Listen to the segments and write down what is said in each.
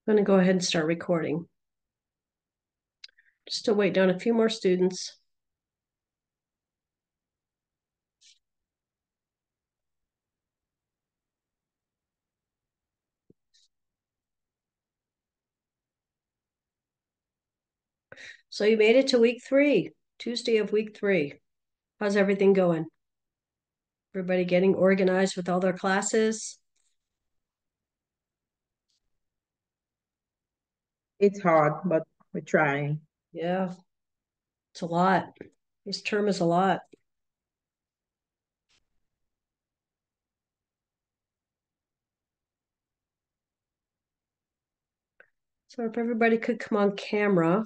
I'm going to go ahead and start recording. Just to wait down a few more students. So you made it to week 3, Tuesday of week 3. How's everything going? Everybody getting organized with all their classes? It's hard, but we're trying. Yeah, it's a lot. This term is a lot. So if everybody could come on camera.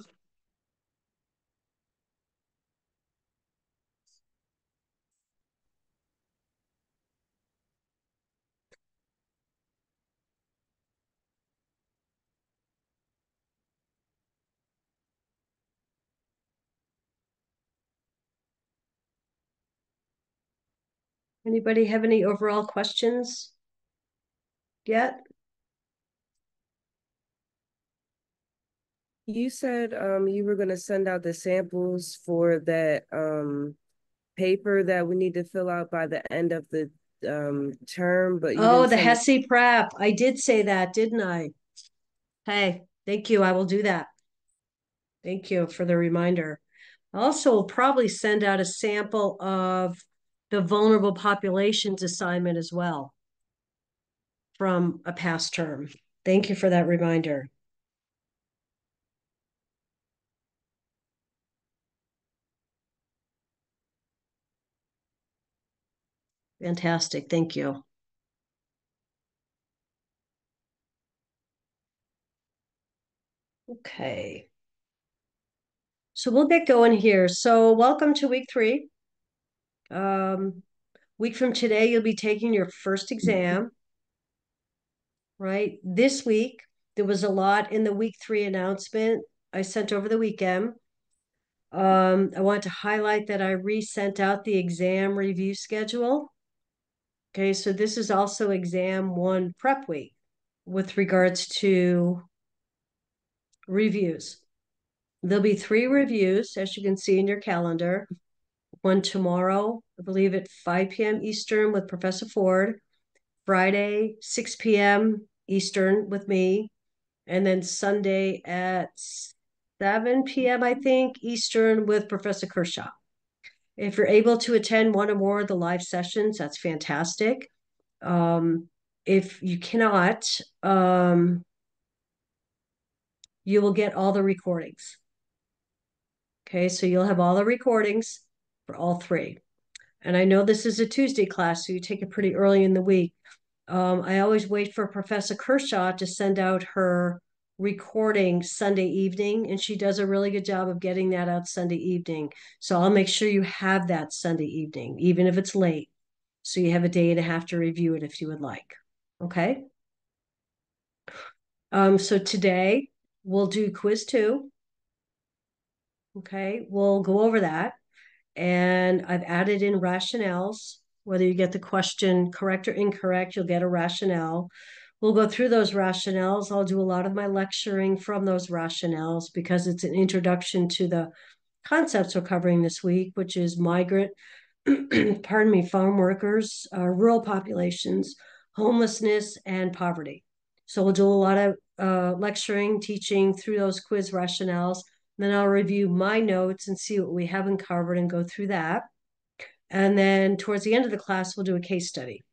Anybody have any overall questions yet? You said you were gonna send out the samples for that paper that we need to fill out by the end of the term, but you Oh, didn't the send it. HESI prep. I did say that, didn't I? Hey, thank you. I will do that. Thank you for the reminder. Also, will probably send out a sample of the vulnerable populations assignment as well from a past term. Thank you for that reminder. Fantastic. Thank you. Okay. So we'll get going here. So welcome to week 3. Week from today, you'll be taking your first exam, right? This week, there was a lot in the week 3 announcement I sent over the weekend. I want to highlight that I resent out the exam review schedule. Okay, so this is also exam 1 prep week with regards to reviews. There'll be 3 reviews, as you can see in your calendar. One tomorrow, I believe at 5 p.m. Eastern with Professor Ford. Friday, 6 p.m. Eastern with me. And then Sunday at 7 p.m., I think, Eastern with Professor Kershaw. If you're able to attend one or more of the live sessions, that's fantastic. If you cannot, you will get all the recordings. Okay, so you'll have all the recordings for all 3. And I know this is a Tuesday class, so you take it pretty early in the week. I always wait for Professor Kershaw to send out her recording Sunday evening, and she does a really good job of getting that out Sunday evening. So I'll make sure you have that Sunday evening, even if it's late. So you have a day and a half to review it if you would like. Okay. So today we'll do quiz 2. Okay. We'll go over that. And I've added in rationales. Whether you get the question correct or incorrect, you'll get a rationale. We'll go through those rationales. I'll do a lot of my lecturing from those rationales because it's an introduction to the concepts we're covering this week, which is migrant, pardon me, farm workers, rural populations, homelessness, and poverty. So we'll do a lot of lecturing, teaching through those quiz rationales. Then I'll review my notes and see what we haven't covered and go through that. And then towards the end of the class, we'll do a case study.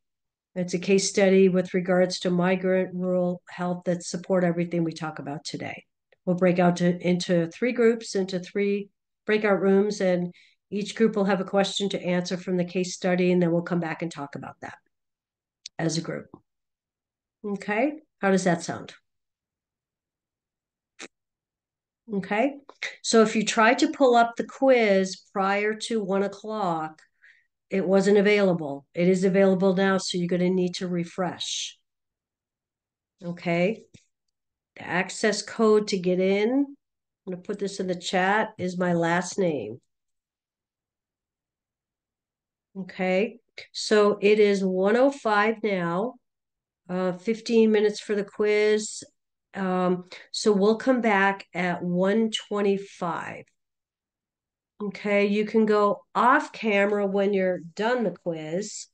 It's a case study with regards to migrant rural health that support everything we talk about today. We'll break out into 3 groups, into 3 breakout rooms, and each group will have a question to answer from the case study, and then we'll come back and talk about that as a group. Okay, how does that sound? Okay, so if you tried to pull up the quiz prior to 1 o'clock, it wasn't available. It is available now, so you're going to need to refresh. Okay, the access code to get in, I'm going to put this in the chat, is my last name. Okay, so it is 1:05 now, 15 minutes for the quiz, So we'll come back at 1:25. Okay, you can go off camera when you're done the quiz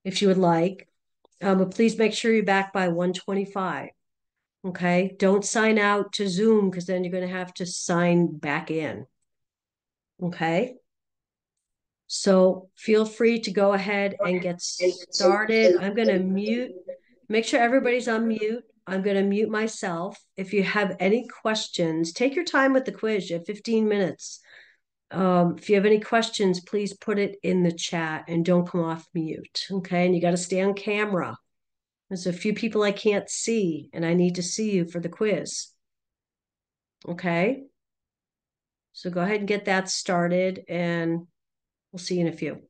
if you would like. But please make sure you're back by 1:25. Okay, don't sign out to Zoom because then you're going to have to sign back in. Okay, so feel free to go ahead and get started. I'm going to mute, make sure everybody's on mute. I'm going to mute myself. If you have any questions, take your time with the quiz. You have 15 minutes. If you have any questions, please put it in the chat and don't come off mute. Okay, and you got to stay on camera. There's a few people I can't see, and I need to see you for the quiz. Okay, so go ahead and get that started, and we'll see you in a few.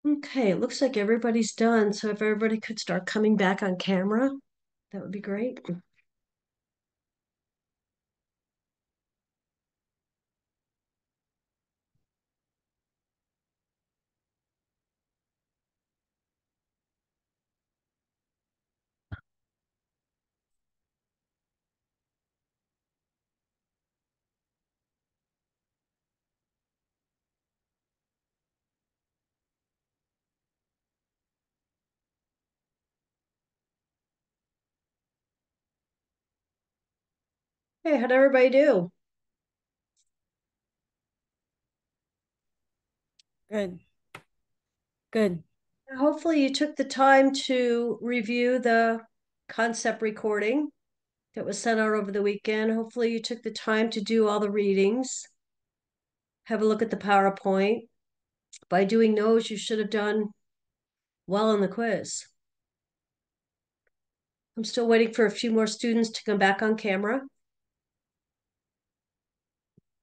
Okay, it looks like everybody's done. So if everybody could start coming back on camera, that would be great. Hey, how'd everybody do? Good. Good. Hopefully you took the time to review the concept recording that was sent out over the weekend. Hopefully you took the time to do all the readings. Have a look at the PowerPoint. By doing those, you should have done well on the quiz. I'm still waiting for a few more students to come back on camera.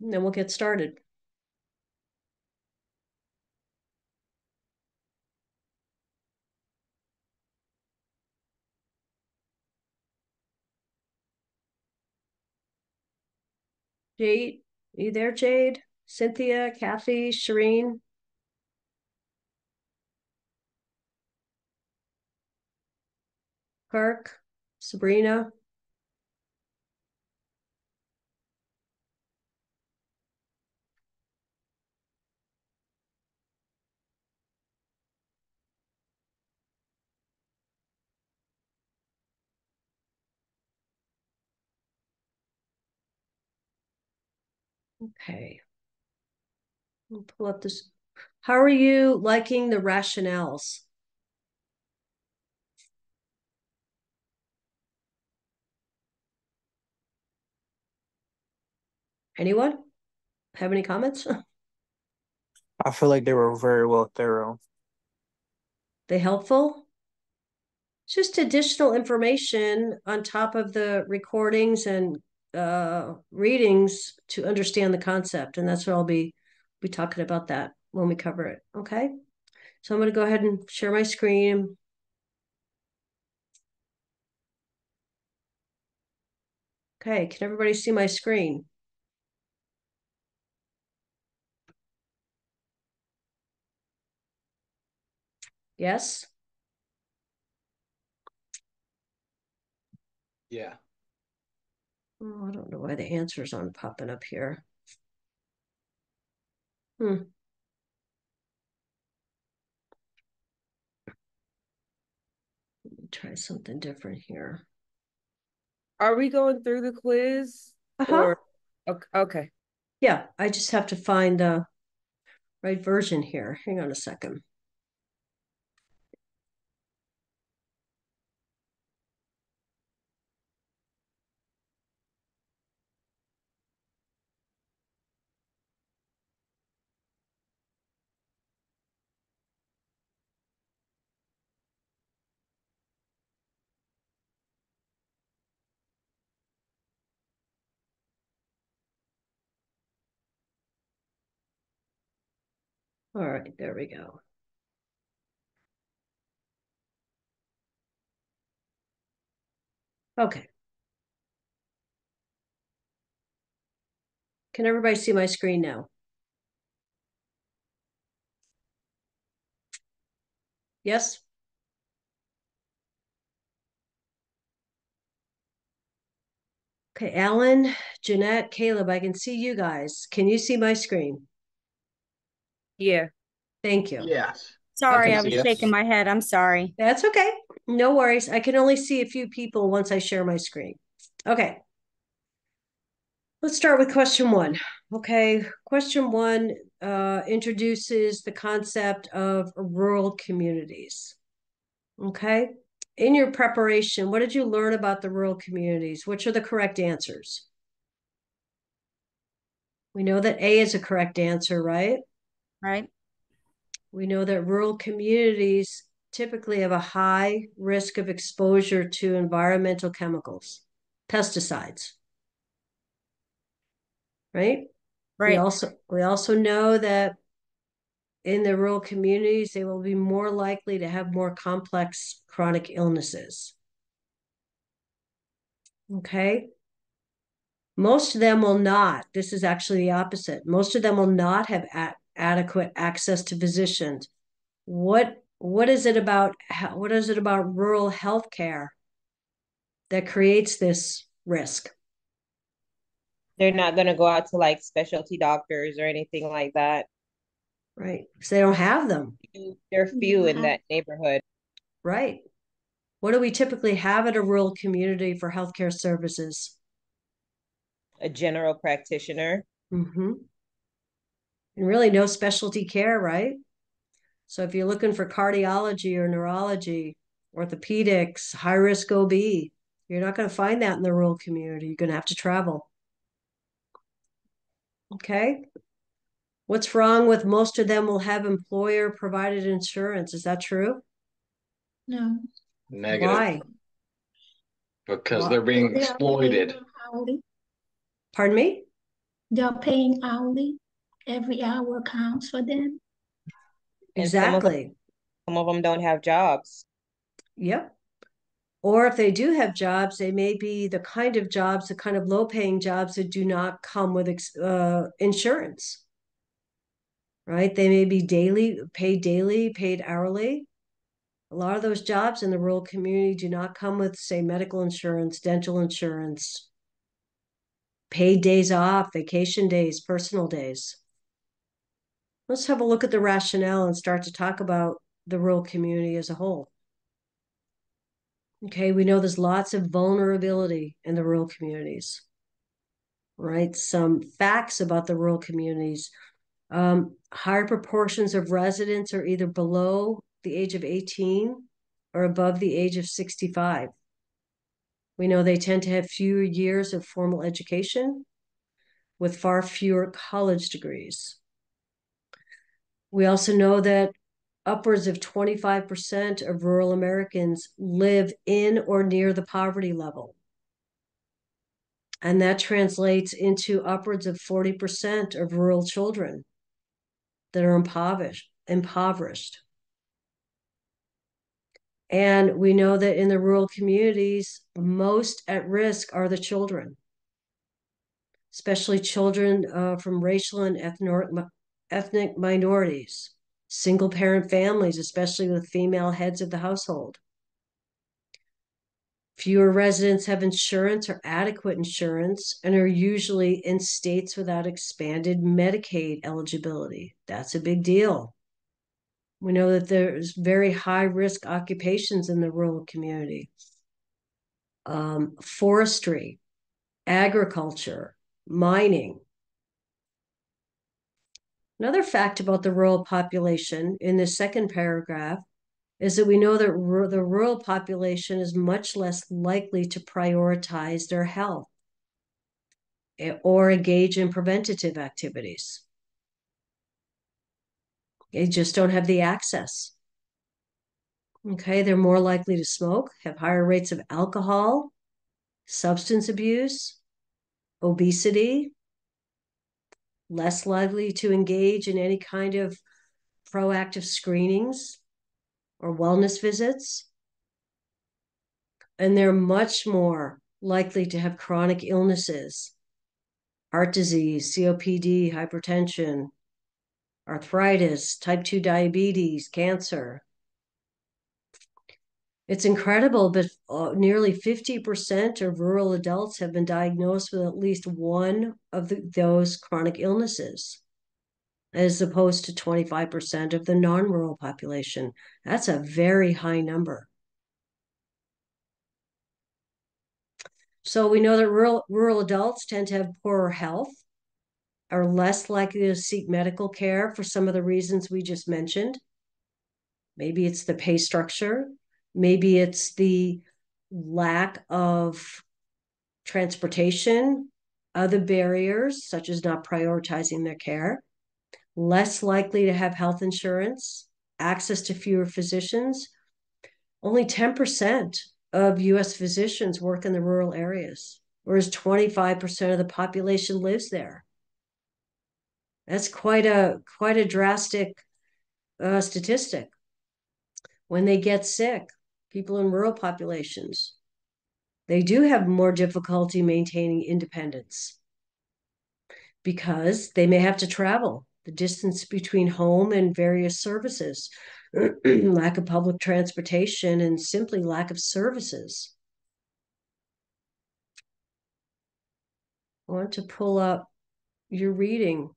And then we'll get started. Jade, are you there, Jade? Cynthia, Kathy, Shireen? Kirk, Sabrina? Okay. I'll pull up this. How are you liking the rationales? Anyone have any comments? I feel like they were very well thorough. They helpful? Just additional information on top of the recordings and readings to understand the concept. And that's what I'll be talking about that when we cover it. Okay. So I'm going to go ahead and share my screen. Okay. Can everybody see my screen? Yes. Yeah. Oh, I don't know why the answers aren't popping up here. Let me try something different here. Are we going through the quiz? Uh-huh. Or okay. Yeah, I just have to find the right version here. Hang on a second. All right, there we go. Okay. Can everybody see my screen now? Yes? Okay, Alan, Jeanette, Caleb, I can see you guys. Can you see my screen? Yeah. Thank you. Yes. Sorry, Okay. I was shaking my head. I'm sorry. That's okay. No worries. I can only see a few people once I share my screen. Okay. Let's start with question one. Okay, question one introduces the concept of rural communities. Okay, in your preparation, what did you learn about the rural communities? Which are the correct answers? We know that A is a correct answer, right? Right? We know that rural communities typically have a high risk of exposure to environmental chemicals, pesticides, right? We Right. also know that in the rural communities, they will be more likely to have more complex chronic illnesses. Okay. Most of them will not. This is actually the opposite. Most of them will not have adequate access to physicians. What is it about rural healthcare that creates this risk? They're not gonna go out to like specialty doctors or anything like that. Right. Because they don't have them. There are few in Yeah. that neighborhood. Right. What do we typically have at a rural community for healthcare services? A general practitioner. Mm-hmm. And really no specialty care, right? So if you're looking for cardiology or neurology, orthopedics, high risk OB, you're not going to find that in the rural community. You're going to have to travel. Okay. What's wrong with most of them will have employer provided insurance? Is that true? No. Negative, Why? because Why? they're being They are paying exploited. hourly. Pardon me? They are paying hourly. Every hour counts for them. And Exactly. some of them don't have jobs. Yep. Or if they do have jobs, they may be the kind of jobs, the kind of low paying jobs that do not come with insurance, right? They may be daily, paid hourly. A lot of those jobs in the rural community do not come with, say, medical insurance, dental insurance, paid days off, vacation days, personal days. Let's have a look at the rationale and start to talk about the rural community as a whole. Okay, we know there's lots of vulnerability in the rural communities, right? Some facts about the rural communities. Higher proportions of residents are either below the age of 18 or above the age of 65. We know they tend to have fewer years of formal education with far fewer college degrees. We also know that upwards of 25% of rural Americans live in or near the poverty level. And that translates into upwards of 40% of rural children that are impoverished. And we know that in the rural communities, most at risk are the children, especially children from racial and ethnic minorities, single parent families, especially with female heads of the household. Fewer residents have insurance or adequate insurance and are usually in states without expanded Medicaid eligibility. That's a big deal. We know that there's very high risk occupations in the rural community. Forestry, agriculture, mining. Another fact about the rural population in the second paragraph is that we know that the rural population is much less likely to prioritize their health or engage in preventative activities. They just don't have the access. Okay, they're more likely to smoke, have higher rates of alcohol, substance abuse, obesity, less likely to engage in any kind of proactive screenings or wellness visits. And they're much more likely to have chronic illnesses, heart disease, COPD, hypertension, arthritis, type 2 diabetes, cancer. It's incredible, but nearly 50% of rural adults have been diagnosed with at least one of those chronic illnesses, as opposed to 25% of the non-rural population. That's a very high number. So we know that rural adults tend to have poorer health, are less likely to seek medical care for some of the reasons we just mentioned. Maybe it's the pay structure. Maybe it's the lack of transportation, other barriers, such as not prioritizing their care, less likely to have health insurance, access to fewer physicians. Only 10% of US physicians work in the rural areas, whereas 25% of the population lives there. That's quite a drastic statistic. When they get sick, people in rural populations, they do have more difficulty maintaining independence because they may have to travel the distance between home and various services, lack of public transportation, and simply lack of services. I want to pull up your reading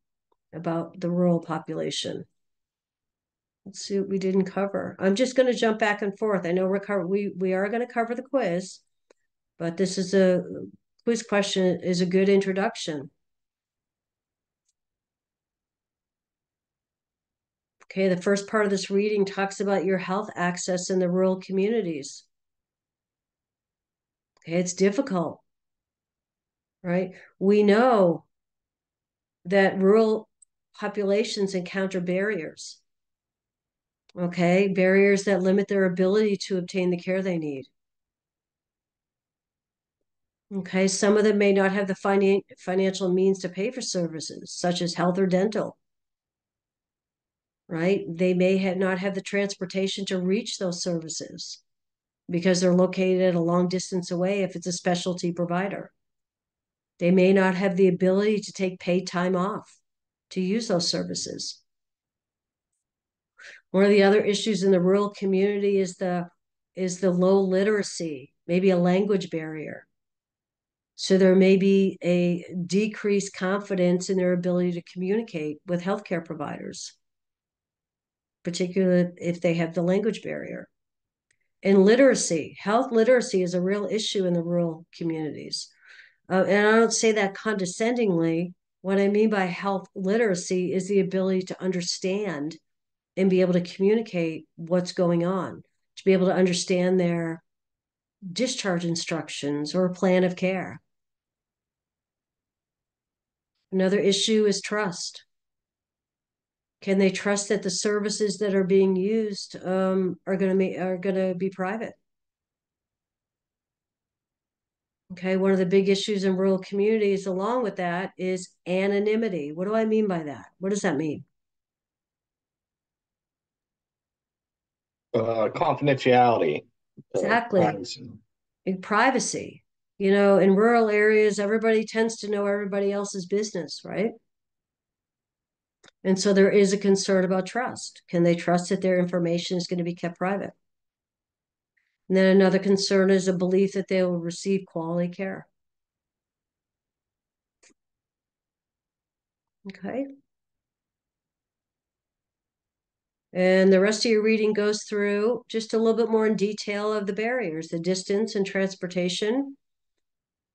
about the rural population. Let's see what we didn't cover. I'm just going to jump back and forth. I know we are going to cover the quiz, but this is a quiz question is a good introduction. Okay, the first part of this reading talks about your health access in the rural communities. Okay, it's difficult, right? We know that rural populations encounter barriers, okay? Barriers that limit their ability to obtain the care they need. Okay, some of them may not have the financial means to pay for services, such as health or dental, right? They may not have the transportation to reach those services because they're located a long distance away if it's a specialty provider. They may not have the ability to take paid time off to use those services. One of the other issues in the rural community is the low literacy, maybe a language barrier. So there may be a decreased confidence in their ability to communicate with healthcare providers, particularly if they have the language barrier. And literacy, health literacy is a real issue in the rural communities. And I don't say that condescendingly. What I mean by health literacy is the ability to understand and be able to communicate what's going on, to be able to understand their discharge instructions or a plan of care. Another issue is trust. Can they trust that the services that are being used are going to be private? Okay, one of the big issues in rural communities along with that is anonymity. What do I mean by that? What does that mean? Confidentiality. Exactly. Privacy. Privacy. You know, in rural areas, everybody tends to know everybody else's business, right? And so there is a concern about trust. Can they trust that their information is going to be kept private? And then another concern is a belief that they will receive quality care. Okay. And the rest of your reading goes through just a little bit more in detail of the barriers, the distance and transportation.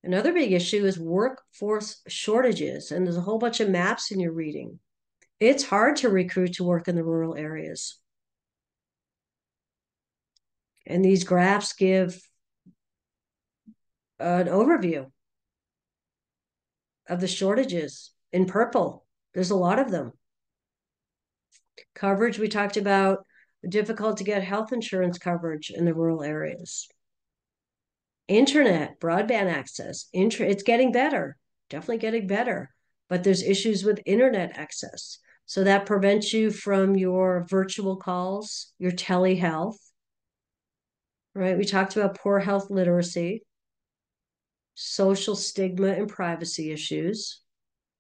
Another big issue is workforce shortages, and there's a whole bunch of maps in your reading. It's hard to recruit to work in the rural areas. And these graphs give an overview of the shortages in purple. There's a lot of them. Coverage, we talked about difficult to get health insurance coverage in the rural areas. Internet, broadband access, it's getting better, definitely getting better, but there's issues with internet access. So that prevents you from your virtual calls, your telehealth, right? We talked about poor health literacy, social stigma and privacy issues.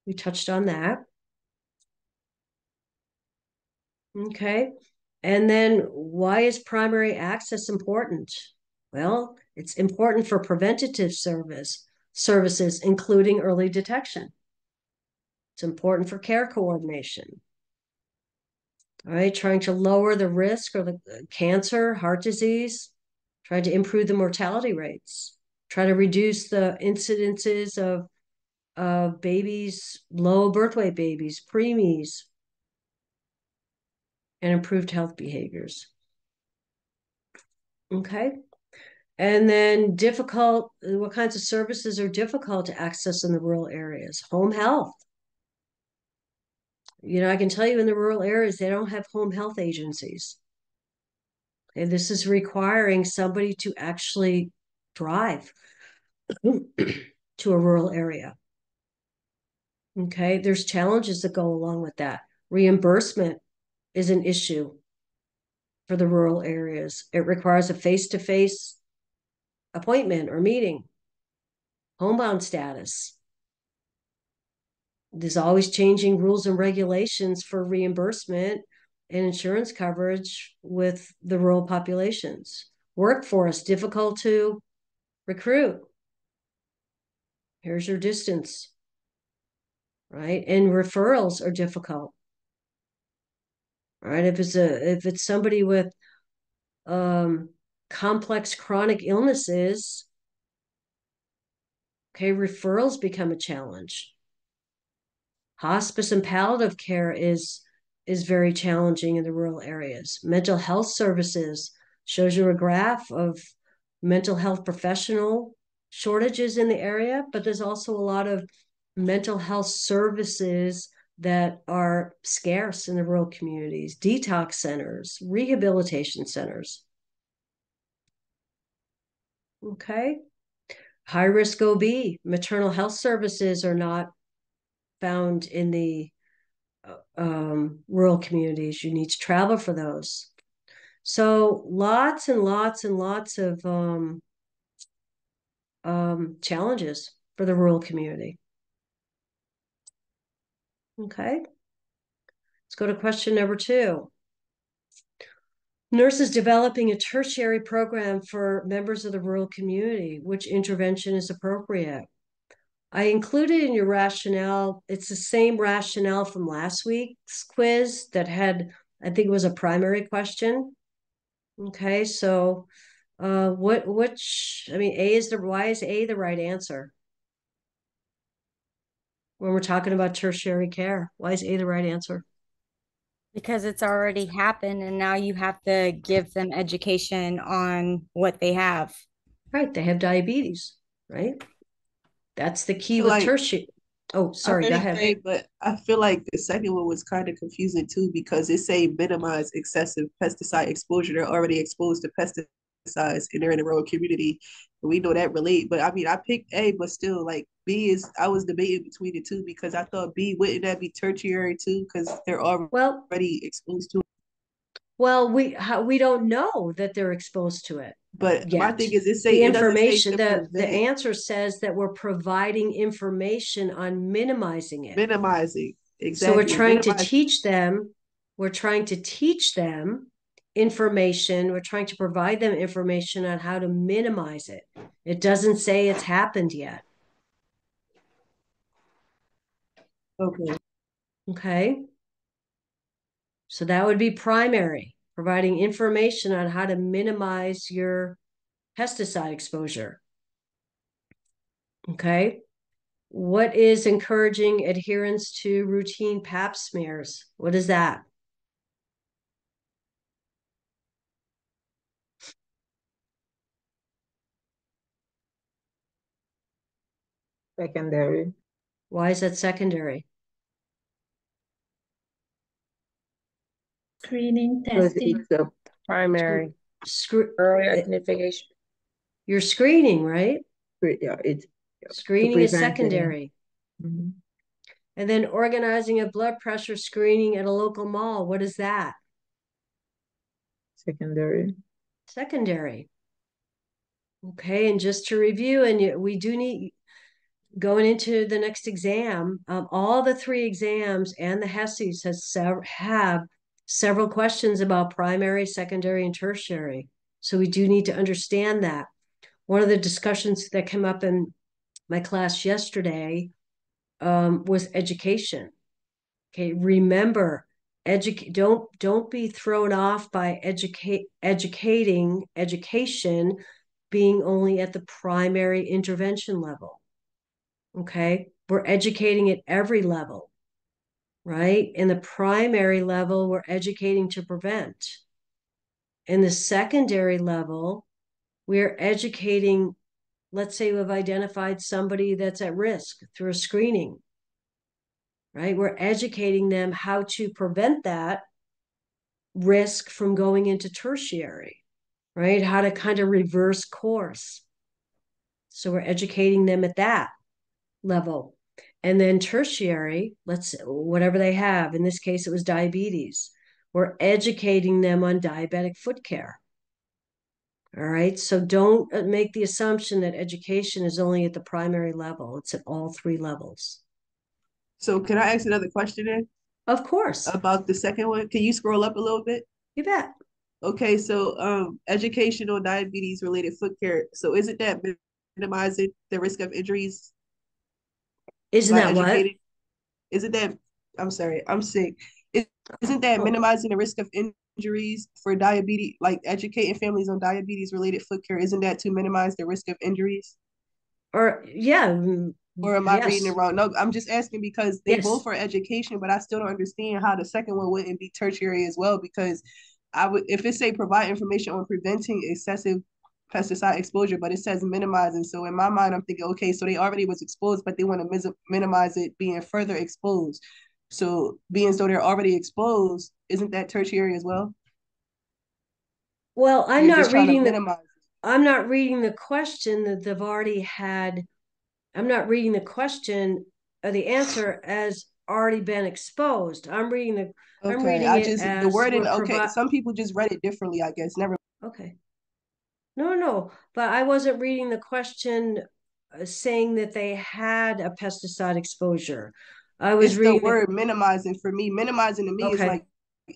We touched on that. Okay. And then why is primary access important? Well, it's important for preventative services, including early detection. It's important for care coordination. All right, trying to lower the risk of the cancer, heart disease, trying to improve the mortality rates, try to reduce the incidences of babies, low birth weight babies, preemies, and improved health behaviors. Okay. And then what kinds of services are difficult to access in the rural areas? Home health. You know, I can tell you in the rural areas, they don't have home health agencies. And this is requiring somebody to actually drive to a rural area. Okay, there's challenges that go along with that. Reimbursement is an issue for the rural areas. It requires a face-to-face appointment or meeting. Homebound status. There's always changing rules and regulations for reimbursement and insurance coverage with the rural populations. Workforce, difficult to recruit. Here's your distance, right? And referrals are difficult, right? If it's somebody with complex chronic illnesses, okay, referrals become a challenge. Hospice and palliative care is very challenging in the rural areas. Mental health services shows you a graph of mental health professional shortages in the area, but there's also a lot of mental health services that are scarce in the rural communities, detox centers, rehabilitation centers. Okay. High risk OB, maternal health services are not found in the rural communities. You need to travel for those. So lots and lots and lots of challenges for the rural community. Okay. Let's go to question number 2. Nurses developing a tertiary program for members of the rural community. Which intervention is appropriate? I included in your rationale, it's the same rationale from last week's quiz that had, I think it was a primary question. Okay, so why is A the right answer? When we're talking about tertiary care, why is A the right answer? Because it's already happened and now you have to give them education on what they have. Right, they have diabetes, right? That's the key feel with like- tertiary. Oh, sorry, go ahead. But I feel like the second one was kind of confusing too because it say minimize excessive pesticide exposure. They're already exposed to pesticides and they're in the rural community. We know that relate. But I mean, I picked A, but still, like B is. I was debating between the two because I thought B wouldn't that be tertiary too because they're Well, already exposed to it. well, we don't know that they're exposed to it. But my Yet. thing is, The it doesn't say information, to the prevent, answer says that we're providing information on minimizing it. minimizing. So Exactly. we're trying to minimizing. teach them, information. We're trying to provide them information on how to minimize it. It doesn't say it's happened yet. Okay. Okay. So that would be primary, providing information on how to minimize your pesticide exposure. Okay. What is encouraging adherence to routine pap smears? What is that? Secondary. Why is that secondary? Screening, Because testing. it's a Primary, early It- identification. You're screening, right? Yeah, it's Screening is prevent it. secondary. Mhm. And then organizing a blood pressure screening at a local mall. What is that? Secondary. Secondary. Okay, and just to review, and we do need, going into the next exam, all the 3 exams and the HESIs have several questions about primary, secondary, and tertiary. So we do need to understand that. One of the discussions that came up in my class yesterday was education. Okay, remember, don't be thrown off by education being only at the primary intervention level. Okay, we're educating at every level, right? In the primary level, we're educating to prevent. In the secondary level, we're educating, let's say we've identified somebody that's at risk through a screening, right? We're educating them how to prevent that risk from going into tertiary, right? How to kind of reverse course. So we're educating them at that level. And then tertiary, whatever they have, in this case, it was diabetes. We're educating them on diabetic foot care. All right. So don't make the assumption that education is only at the primary level. It's at all three levels. So can I ask another question then Of course. about the second one? Can you scroll up a little bit? You bet. Okay, so education on diabetes related foot care. So isn't that minimizing the risk of injuries Isn't by that what? educating? Isn't that, I'm sorry, I'm sick. Isn't that Oh. minimizing the risk of injuries for diabetes, like educating families on diabetes related foot care? Isn't that to minimize the risk of injuries? Or yeah, Or am I yes. reading it wrong? No, I'm just asking because they Yes. both are education, but I still don't understand how the second one wouldn't be tertiary as well. Because I would, if it say provide information on preventing excessive pesticide exposure, but it says minimizing. So in my mind, I'm thinking, okay, so they already was exposed, but they want to minimize it being further exposed. So being so they're already exposed, isn't that tertiary as well? Well, I'm You're not just trying to reading the minimize it. I'm not reading the question that they've already had. I'm not reading the question or the answer as already been exposed. I'm reading Okay, it the as wording, we're okay, some people just read it differently, I guess. Never. okay. No, but I wasn't reading the question saying that they had a pesticide exposure. I was It's the reading word minimizing for me. Minimizing to me is okay. like,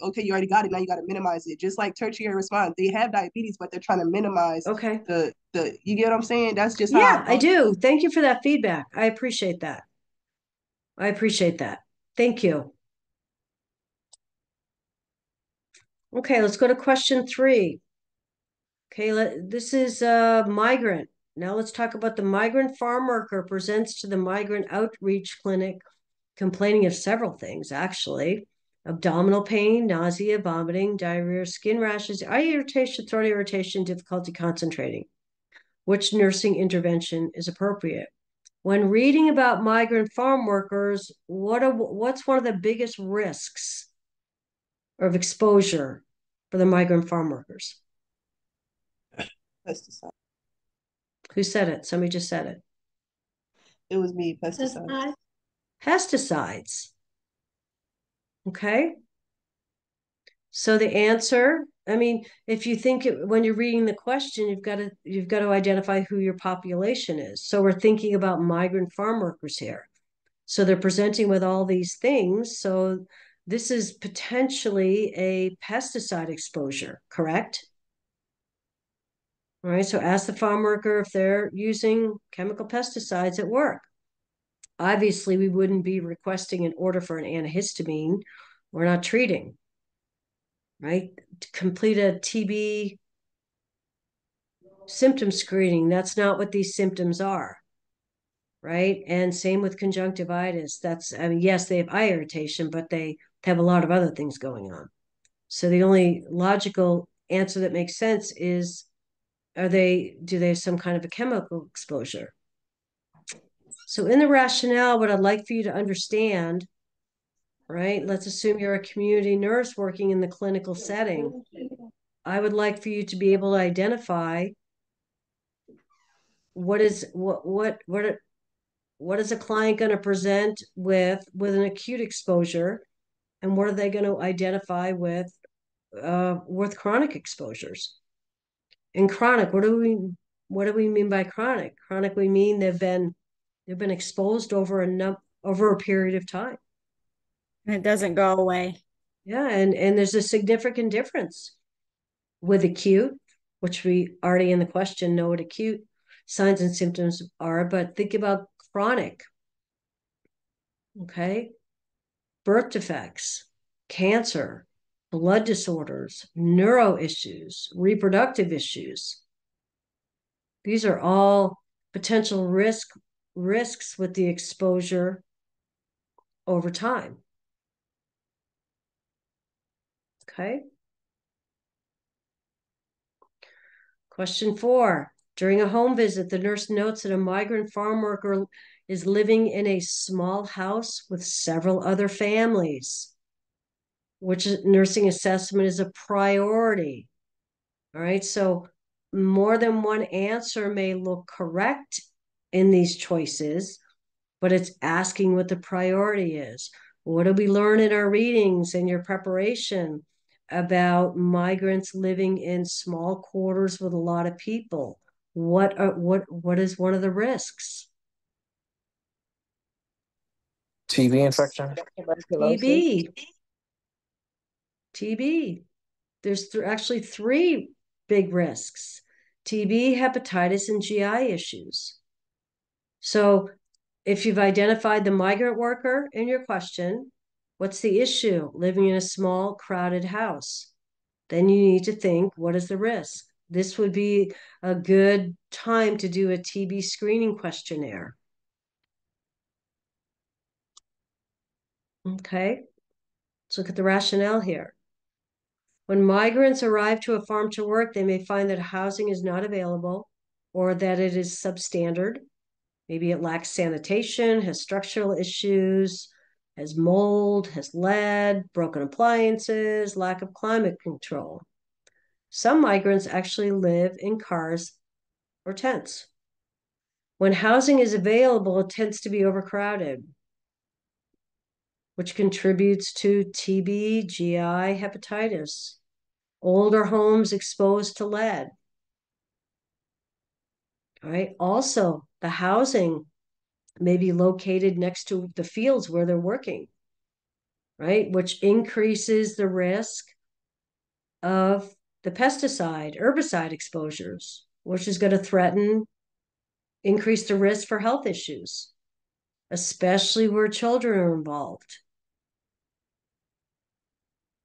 okay, you already got it. Now you got to minimize it. Just like tertiary response, they have diabetes, but they're trying to minimize Okay. the. You get what I'm saying? That's just Yeah, how I do. Thank you for that feedback. I appreciate that. I appreciate that. Thank you. Okay, let's go to question 3. Okay, this is a migrant. Now let's talk about the migrant farm worker presents to the migrant outreach clinic complaining of several things, actually. Abdominal pain, nausea, vomiting, diarrhea, skin rashes, eye irritation, throat irritation, difficulty concentrating. Which nursing intervention is appropriate? When reading about migrant farm workers, what's one of the biggest risks of exposure for the migrant farm workers? pesticide. Who said it? Somebody just said it. It was me, pesticide. Pesticides. Okay. So the answer, I mean, if you think when you're reading the question, you've got to identify who your population is. So we're thinking about migrant farm workers here. So they're presenting with all these things. So this is potentially a pesticide exposure, correct? All right. So ask the farm worker if they're using chemical pesticides at work. Obviously, we wouldn't be requesting an order for an antihistamine. We're not treating, right? To complete a TB symptom screening, that's not what these symptoms are, right? And same with conjunctivitis. I mean, yes, they have eye irritation, but they have a lot of other things going on. So the only logical answer that makes sense is, do they have some kind of a chemical exposure? So in the rationale, what I'd like for you to understand, right? Let's assume you're a community nurse working in the clinical setting. I would like for you to be able to identify what is a client going to present with an acute exposure, and what are they going to identify with chronic exposures? In chronic, what do we mean by chronic? Chronic, we mean they've been exposed over a period of time. And it doesn't go away. Yeah, and there's a significant difference with acute, which we already in the question know what acute signs and symptoms are, but think about chronic. Okay. Birth defects, cancer, blood disorders, neuro issues, reproductive issues. These are all potential risks with the exposure over time. Okay. Question 4. During a home visit, the nurse notes that a migrant farm worker is living in a small house with several other families. Which nursing assessment is a priority? All right. So more than one answer may look correct in these choices, but it's asking what the priority is. What do we learn in our readings and your preparation? about migrants living in small quarters with a lot of people. What is one of the risks? TB infection. Tuberculosis. TB. There's actually three big risks: TB, hepatitis, and GI issues. So if you've identified the migrant worker in your question, what's the issue? Living in a small, crowded house. Then you need to think, what is the risk? This would be a good time to do a TB screening questionnaire. Okay, let's look at the rationale here. When migrants arrive to a farm to work, they may find that housing is not available or that it is substandard. Maybe it lacks sanitation, has structural issues, has mold, has lead, broken appliances, lack of climate control. Some migrants actually live in cars or tents. When housing is available, it tends to be overcrowded, which contributes to TB, GI, hepatitis. Older homes exposed to lead. All right. Also, the housing may be located next to the fields where they're working, right? Which increases the risk of the pesticide, herbicide exposures, which is going to increase the risk for health issues, especially where children are involved.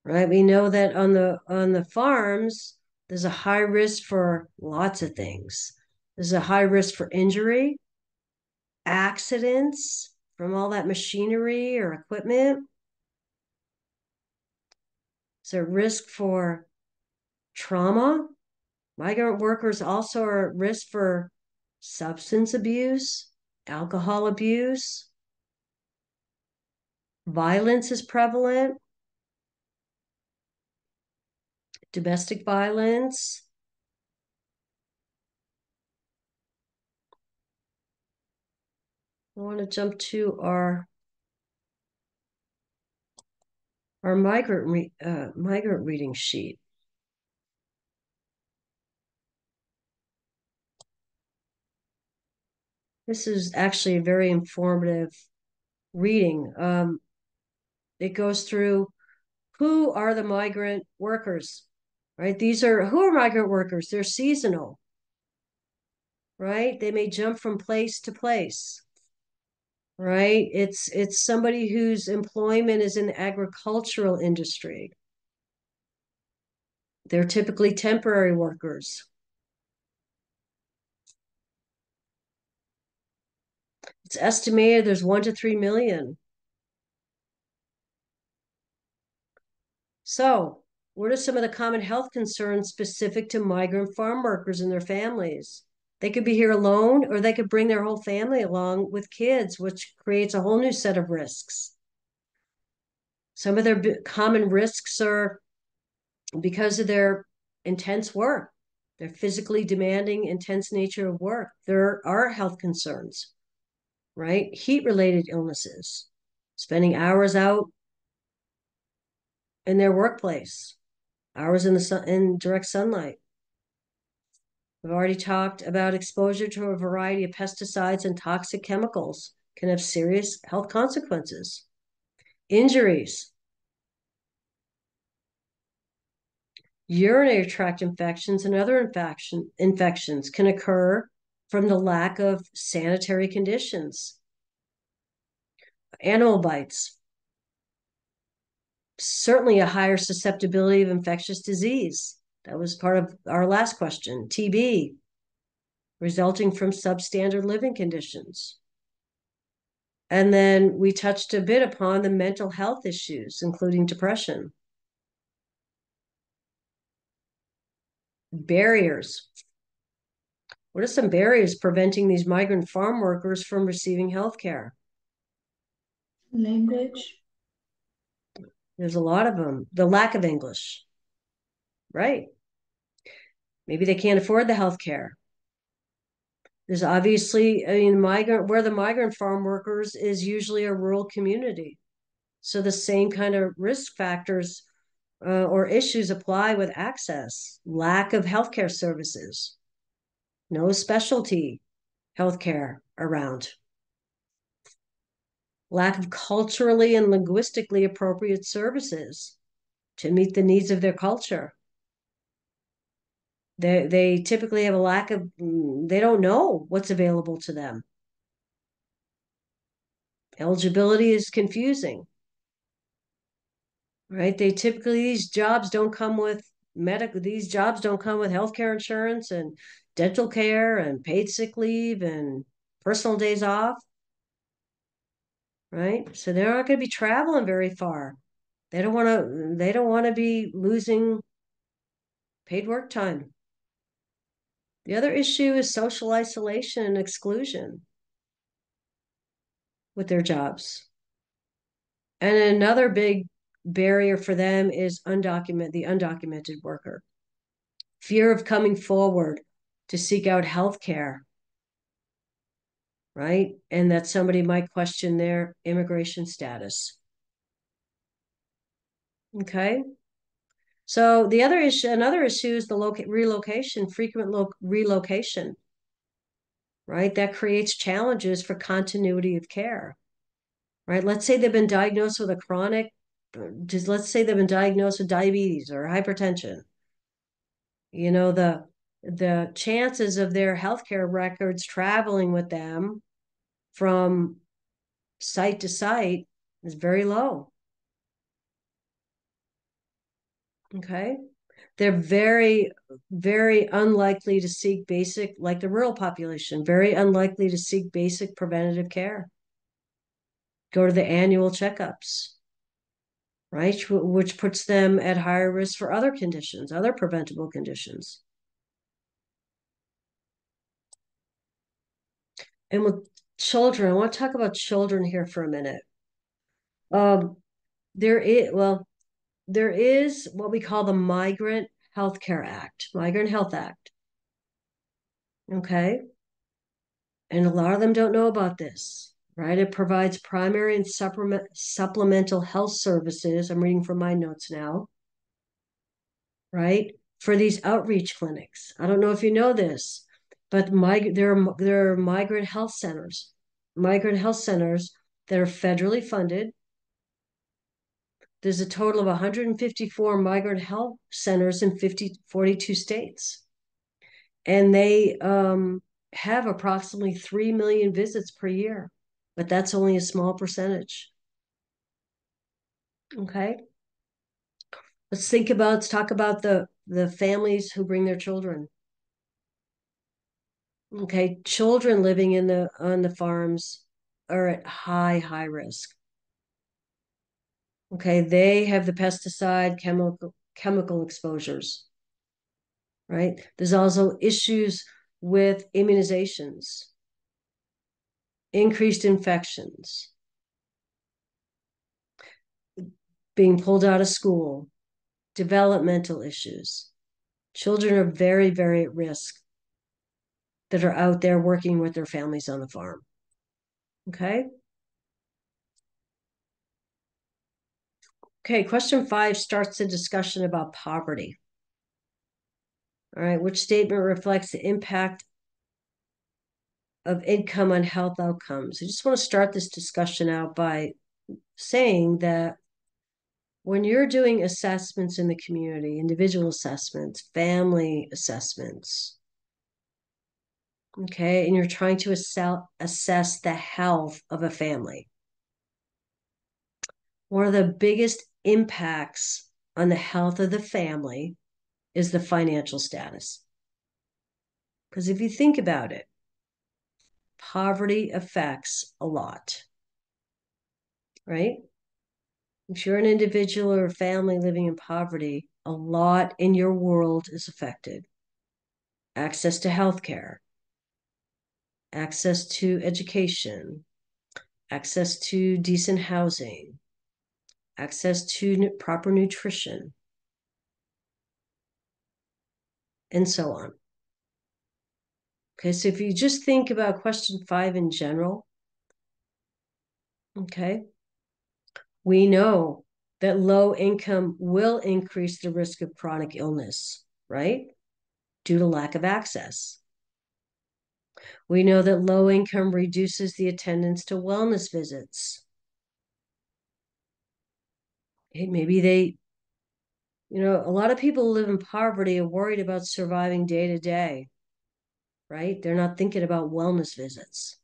Right? We know that on the farms, there's a high risk for lots of things. There's a high risk for injury, accidents from all that machinery or equipment. There's a risk for trauma. Migrant workers also are at risk for substance abuse, alcohol abuse. Violence is prevalent. Domestic violence. I want to jump to our migrant reading sheet. This is actually a very informative reading. It goes through who are the migrant workers, right? Who are migrant workers? They're seasonal, right? They may jump from place to place, right? It's somebody whose employment is in the agricultural industry. They're typically temporary workers. It's estimated there's 1 to 3 million. So, what are some of the common health concerns specific to migrant farm workers and their families? They could be here alone, or they could bring their whole family along with kids, which creates a whole new set of risks. Some of their common risks are because of their intense work, their physically demanding, intense nature of work. There are health concerns, right? Heat-related illnesses, spending hours out in their workplace, hours in the sun, in direct sunlight. We've already talked about exposure to a variety of pesticides and toxic chemicals can have serious health consequences. Injuries, urinary tract infections and other infections can occur from the lack of sanitary conditions. Animal bites, certainly a higher susceptibility of infectious disease. That was part of our last question. TB, resulting from substandard living conditions. And then we touched a bit upon the mental health issues, including depression. Barriers. What are some barriers preventing these migrant farm workers from receiving health care? Language. There's a lot of them. The lack of English, right? Maybe they can't afford the health care. There's obviously, where the migrant farm workers is usually a rural community. So the same kind of risk factors or issues apply with access, lack of healthcare services, no specialty healthcare around, lack of culturally and linguistically appropriate services to meet the needs of their culture. They typically have a lack of, they don't know what's available to them. Eligibility is confusing, right? These jobs don't come with healthcare insurance and dental care and paid sick leave and personal days off, right? So they're not going to be traveling very far. They don't want to be losing paid work time. The other issue is social isolation and exclusion with their jobs. And another big barrier for them is the undocumented worker. Fear of coming forward to seek out health care, right? And that somebody might question their immigration status. Okay. So another issue is the frequent relocation, right? That creates challenges for continuity of care, right? Let's say they've been diagnosed with let's say they've been diagnosed with diabetes or hypertension. You know, the chances of their healthcare records traveling with them from site to site is very low. Okay. They're very, very unlikely to seek like the rural population, very unlikely to seek basic preventative care. Go to the annual checkups, right? Which puts them at higher risk for other conditions, other preventable conditions. And with children, I want to talk about children here for a minute. There is what we call the Migrant Health Act. Okay. And a lot of them don't know about this, right? It provides primary and supplemental health services. I'm reading from my notes now, right? For these outreach clinics. I don't know if you know this, but there are migrant health centers that are federally funded. There's a total of 154 migrant health centers in 42 states. And they have approximately 3 million visits per year, but that's only a small percentage. Okay. Let's talk about the families who bring their children. Okay. Children living on the farms are at high risk. Okay. They have the pesticide chemical exposures, right? There's also issues with immunizations, increased infections, being pulled out of school, developmental issues. Children are very, very at risk that are out there working with their families on the farm. Okay. Okay, question 5 starts a discussion about poverty. All right, which statement reflects the impact of income on health outcomes? I just want to start this discussion out by saying that when you're doing assessments in the community, individual assessments, family assessments, okay, and you're trying to assess the health of a family, one of the biggest impacts on the health of the family is the financial status. Because if you think about it, poverty affects a lot, right? If you're an individual or a family living in poverty, a lot in your world is affected. Access to healthcare, access to education, access to decent housing, access to proper nutrition, and so on. Okay, so if you just think about question 5 in general, okay, we know that low income will increase the risk of chronic illness, right? Due to lack of access. We know that low income reduces the attendance to wellness visits. Maybe they, a lot of people who live in poverty are worried about surviving day to day, right? They're not thinking about wellness visits.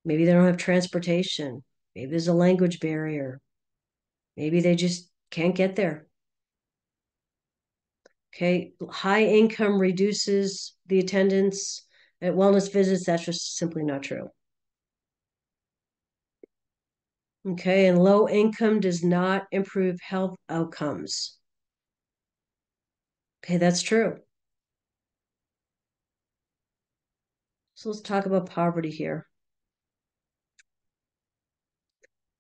Maybe they don't have transportation. Maybe there's a language barrier. Maybe they just can't get there. Okay, high income reduces the attendance at wellness visits. That's just simply not true. Okay, and low income does not improve health outcomes. Okay, that's true. So let's talk about poverty here.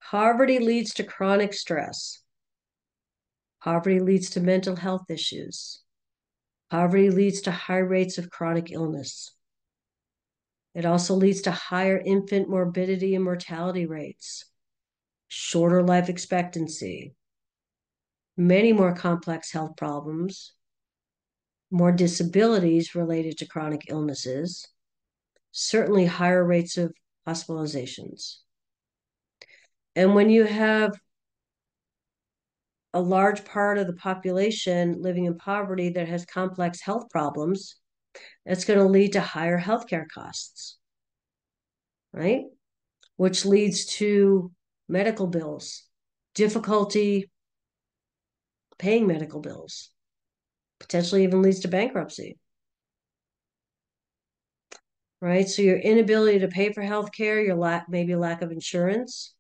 Poverty leads to chronic stress. Poverty leads to mental health issues. Poverty leads to high rates of chronic illness. It also leads to higher infant morbidity and mortality rates, shorter life expectancy, many more complex health problems, more disabilities related to chronic illnesses, certainly higher rates of hospitalizations. And when you have a large part of the population living in poverty that has complex health problems, it's going to lead to higher healthcare costs, right? Which leads to medical bills, difficulty paying medical bills, potentially even leads to bankruptcy, right? So your inability to pay for healthcare, maybe lack of insurance,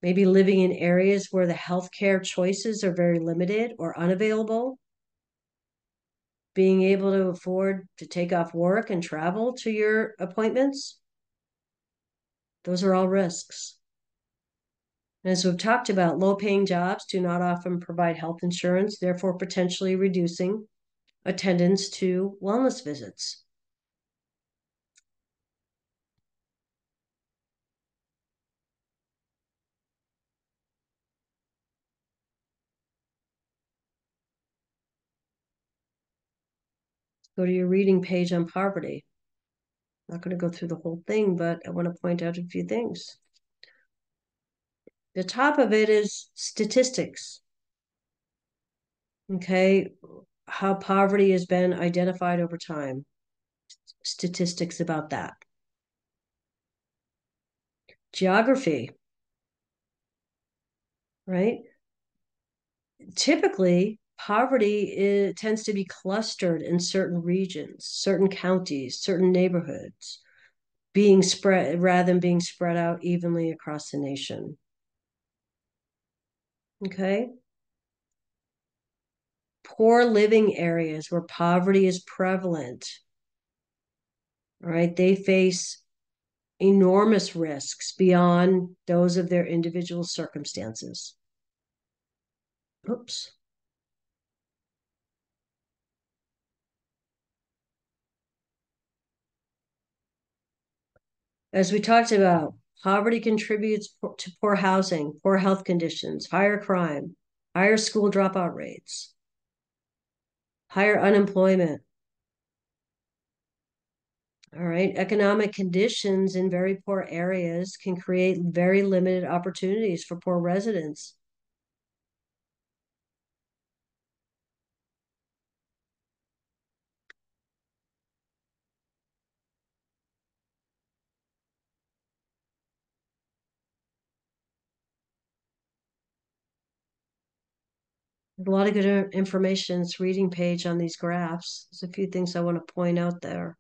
maybe living in areas where the healthcare choices are very limited or unavailable, being able to afford to take off work and travel to your appointments. Those are all risks. And as we've talked about, low-paying jobs do not often provide health insurance, therefore potentially reducing attendance to wellness visits. Go to your reading page on poverty. I'm not going to go through the whole thing, but I want to point out a few things. The top of it is statistics. Okay, how poverty has been identified over time. Statistics about that. Geography, right? Typically, poverty tends to be clustered in certain regions, certain counties, certain neighborhoods, being spread rather than being spread out evenly across the nation. Okay? Poor living areas where poverty is prevalent, all right, they face enormous risks beyond those of their individual circumstances. Oops. As we talked about, poverty contributes to poor housing, poor health conditions, higher crime, higher school dropout rates, higher unemployment. All right, economic conditions in very poor areas can create very limited opportunities for poor residents. A lot of good information. It's reading page on these graphs. There's a few things I want to point out there.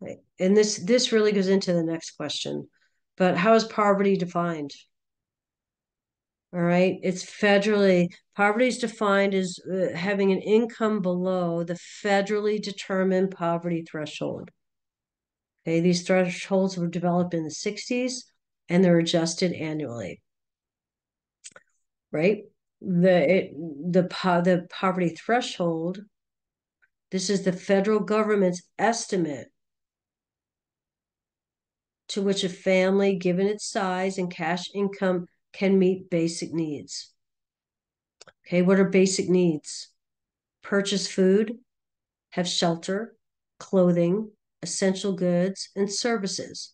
Right. And this really goes into the next question. But how is poverty defined? All right. It's poverty is defined as having an income below the federally determined poverty threshold. Okay. These thresholds were developed in the 60s and they're adjusted annually. Right. The poverty threshold, this is the federal government's estimate to which a family, given its size and cash income, can meet basic needs. Okay, what are basic needs? Purchase food, have shelter, clothing, essential goods, and services.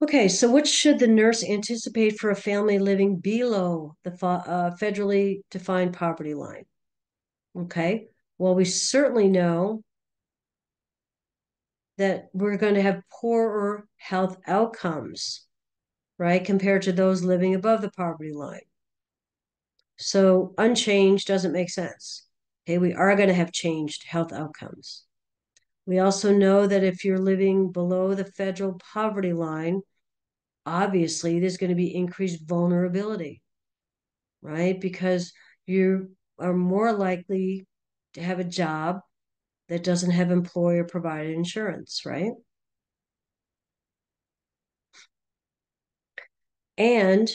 Okay, so what should the nurse anticipate for a family living below the federally defined poverty line? Okay, well, we certainly know that we're going to have poorer health outcomes, right, compared to those living above the poverty line. So unchanged doesn't make sense. Okay, we are going to have changed health outcomes. We also know that if you're living below the federal poverty line, obviously there's going to be increased vulnerability, right? Because you are more likely to have a job that doesn't have employer provided insurance, right? And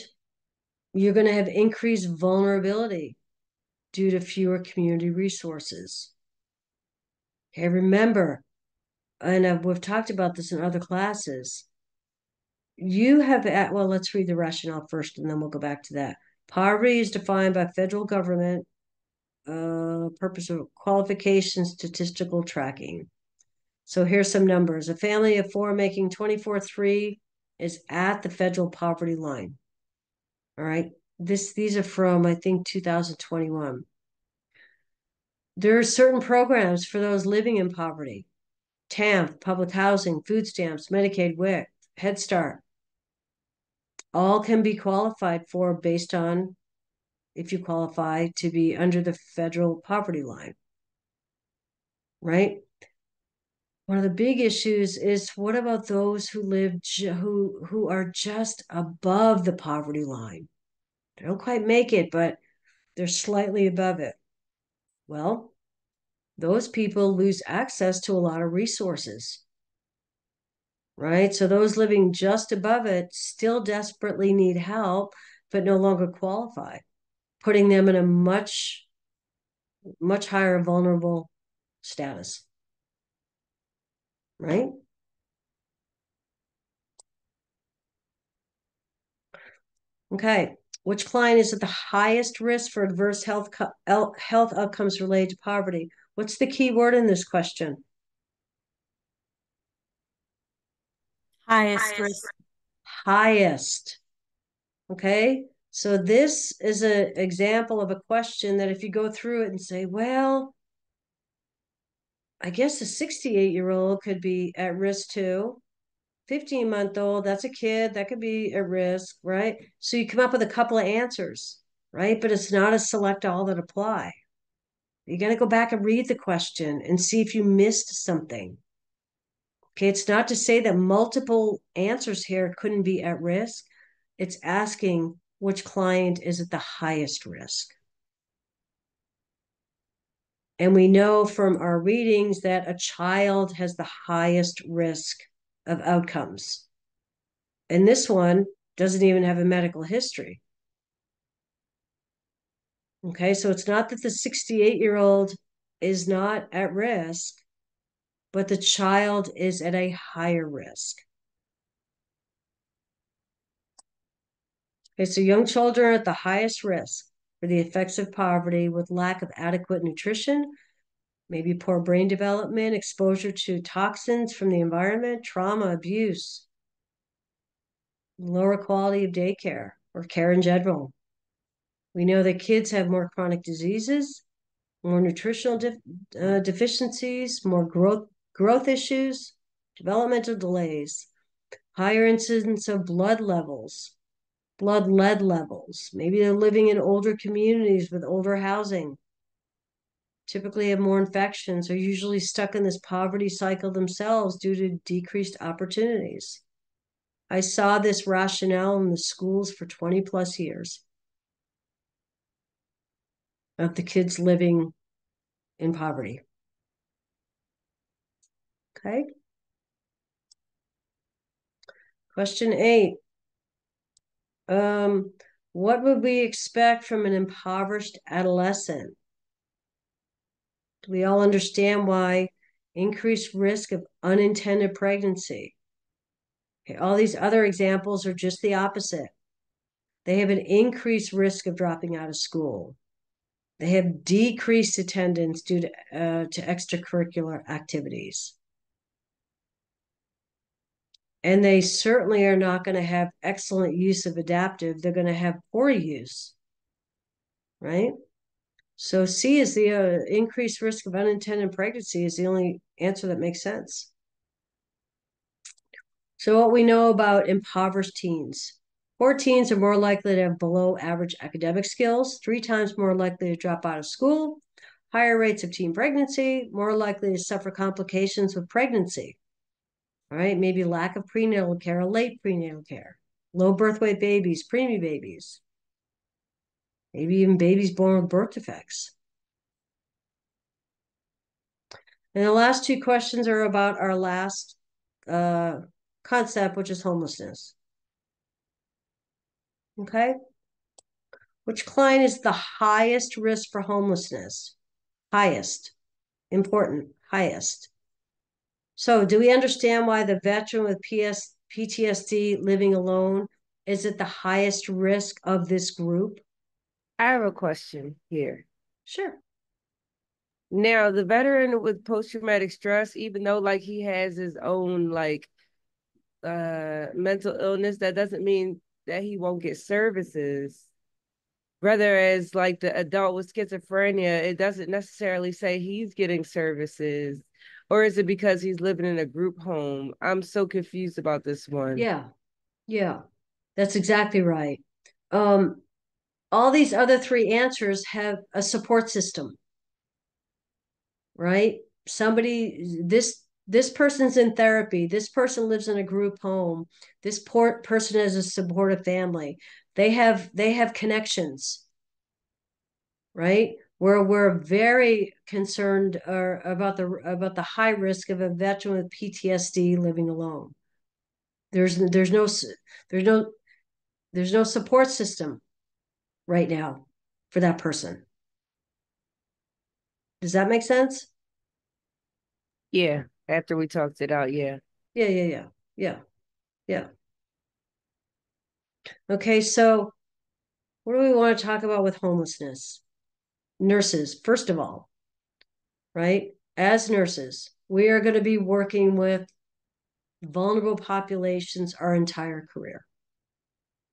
you're going to have increased vulnerability due to fewer community resources. Okay, remember, and we've talked about this in other classes, you have, well, let's read the rationale first and then we'll go back to that. Poverty is defined by federal government, purpose of qualification, statistical tracking. So here's some numbers. A family of four making 24,300 is at the federal poverty line. All right. These are from, I think, 2021. There are certain programs for those living in poverty. TANF, public housing, food stamps, Medicaid, WIC, Head Start. All can be qualified for based on if you qualify to be under the federal poverty line, right? One of the big issues is what about those who live who are just above the poverty line? They don't quite make it, but they're slightly above it. Well, those people lose access to a lot of resources, right? So those living just above it still desperately need help, but no longer qualify, putting them in a much, much higher vulnerable status, right? Okay, which client is at the highest risk for adverse health outcomes related to poverty? What's the key word in this question? Highest risk. Highest. Okay, so this is an example of a question that if you go through it and say, well, I guess a 68-year-old could be at risk too. 15-month-old, that's a kid, that could be at risk, right? So you come up with a couple of answers, right? But it's not a select all that apply. You're going to go back and read the question and see if you missed something. Okay, it's not to say that multiple answers here couldn't be at risk. It's asking which client is at the highest risk. And we know from our readings that a child has the highest risk of outcomes. And this one doesn't even have a medical history. Okay, so it's not that the 68-year-old is not at risk, but the child is at a higher risk. Okay, so young children are at the highest risk for the effects of poverty with lack of adequate nutrition, maybe poor brain development, exposure to toxins from the environment, trauma, abuse, lower quality of daycare or care in general. We know that kids have more chronic diseases, more nutritional deficiencies, more growth issues, developmental delays, higher incidence of blood lead levels. Maybe they're living in older communities with older housing, typically have more infections, are usually stuck in this poverty cycle themselves due to decreased opportunities. I saw this rationale in the schools for 20 plus years of the kids living in poverty. Okay. Question 8. What would we expect from an impoverished adolescent? Do we all understand why increased risk of unintended pregnancy? Okay, all these other examples are just the opposite. They have an increased risk of dropping out of school. They have decreased attendance due to extracurricular activities. And they certainly are not going to have excellent use of adaptive. They're going to have poor use, right? So C is the increased risk of unintended pregnancy is the only answer that makes sense. So what we know about impoverished teens. Poor teens are more likely to have below average academic skills, 3 times more likely to drop out of school, higher rates of teen pregnancy, more likely to suffer complications with pregnancy. All right, maybe lack of prenatal care or late prenatal care, low birth weight babies, preemie babies, maybe even babies born with birth defects. And the last 2 questions are about our last concept, which is homelessness. Okay. Which client is the highest risk for homelessness? Highest. Important. Highest. So do we understand why the veteran with PTSD living alone is at the highest risk of this group? I have a question here. Sure. Now, the veteran with post-traumatic stress, even though like he has his own like mental illness, that doesn't mean that he won't get services. Rather, as like the adult with schizophrenia, it doesn't necessarily say he's getting services. Or is it because he's living in a group home? I'm so confused about this one. Yeah. Yeah. That's exactly right. All these other 3 answers have a support system, right? This person's in therapy. This person lives in a group home. This person has a supportive family. They have connections, right? We're very concerned about the high risk of a veteran with PTSD living alone. There's no support system right now for that person. Does that make sense? Yeah, after we talked it out, yeah. Yeah. Okay, so what do we want to talk about with homelessness? Nurses, first of all, right? As nurses, we are going to be working with vulnerable populations our entire career.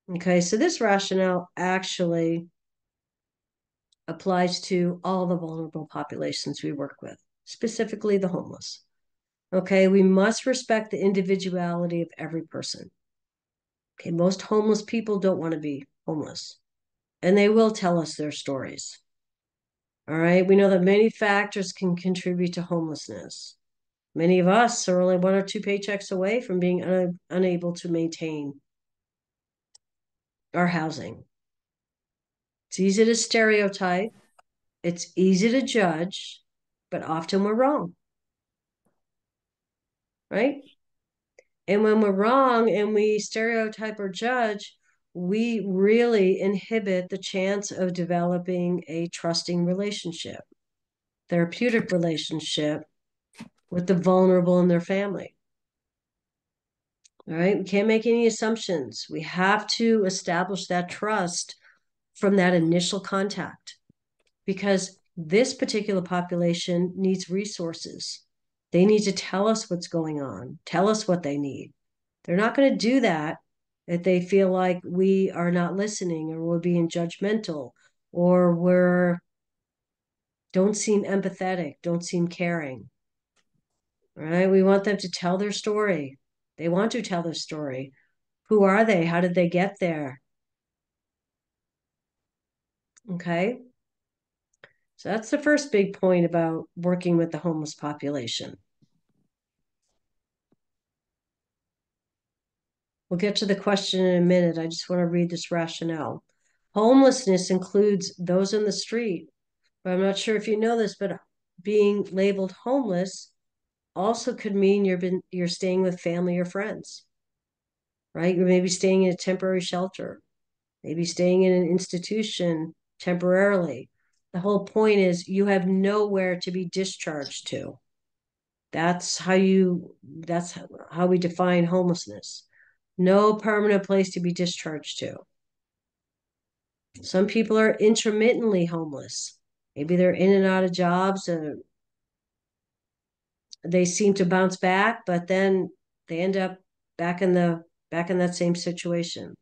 Okay, so this rationale actually applies to all the vulnerable populations we work with, specifically the homeless. Okay, we must respect the individuality of every person. Okay, most homeless people don't want to be homeless, and they will tell us their stories. All right, we know that many factors can contribute to homelessness. Many of us are only 1 or 2 paychecks away from being unable to maintain our housing. It's easy to stereotype, it's easy to judge, but often we're wrong, right? And when we're wrong and we stereotype or judge, we really inhibit the chance of developing a trusting relationship, therapeutic relationship with the vulnerable and their family. All right, we can't make any assumptions. We have to establish that trust from that initial contact because this particular population needs resources. They need to tell us what's going on, tell us what they need. They're not going to do that if they feel like we are not listening or we're being judgmental or don't seem empathetic, don't seem caring. All right, we want them to tell their story. They want to tell their story. Who are they? How did they get there? Okay. So that's the first big point about working with the homeless population. We'll get to the question in a minute. I just want to read this rationale. Homelessness includes those in the street, but I'm not sure if you know this, but being labeled homeless also could mean you're staying with family or friends, right? You're maybe staying in a temporary shelter, maybe staying in an institution temporarily, The whole point is you have nowhere to be discharged to. That's how we define homelessness. No permanent place to be discharged to. Some people are intermittently homeless. Maybe they're in and out of jobs and they seem to bounce back, but then they end up back in that same situation.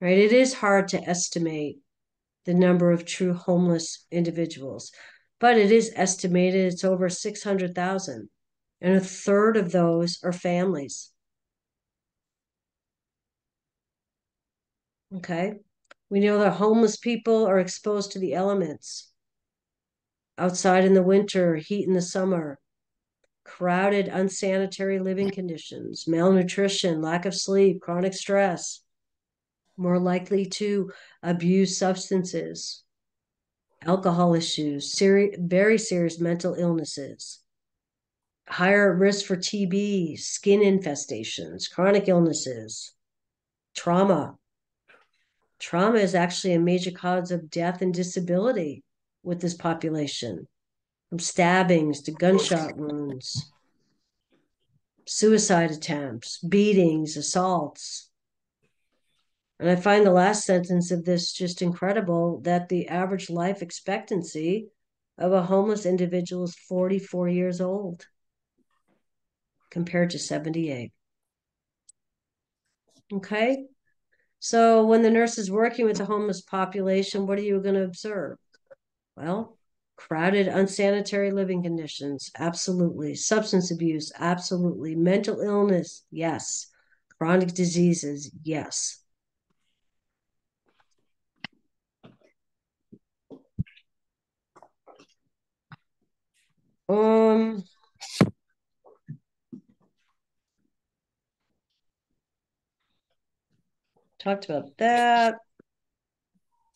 Right? It is hard to estimate the number of true homeless individuals, but it is estimated it's over 600,000, and a third of those are families. Okay. We know that homeless people are exposed to the elements outside in the winter, heat in the summer, crowded, unsanitary living conditions, malnutrition, lack of sleep, chronic stress, more likely to abuse substances, alcohol issues, very serious mental illnesses, higher risk for TB, skin infestations, chronic illnesses, trauma. Trauma is actually a major cause of death and disability with this population, from stabbings to gunshot wounds, suicide attempts, beatings, assaults. And I find the last sentence of this just incredible, that the average life expectancy of a homeless individual is 44 years old compared to 78. Okay? So when the nurse is working with the homeless population, what are you going to observe? Well, crowded, unsanitary living conditions, absolutely. Substance abuse, absolutely. Mental illness, yes. Chronic diseases, yes. Talked about that.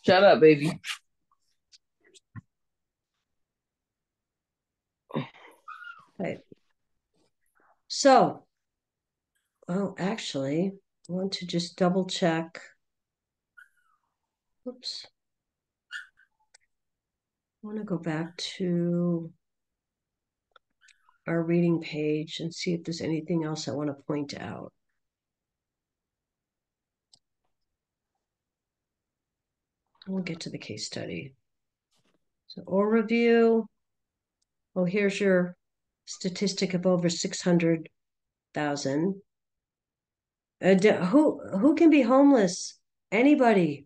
Shut up, baby. Okay. So, well, actually, I want to just double check. Oops. I want to go back to our reading page and see if there's anything else I want to point out. We'll get to the case study. So, overview. Oh, here's your statistic of over 600,000. Who can be homeless? Anybody,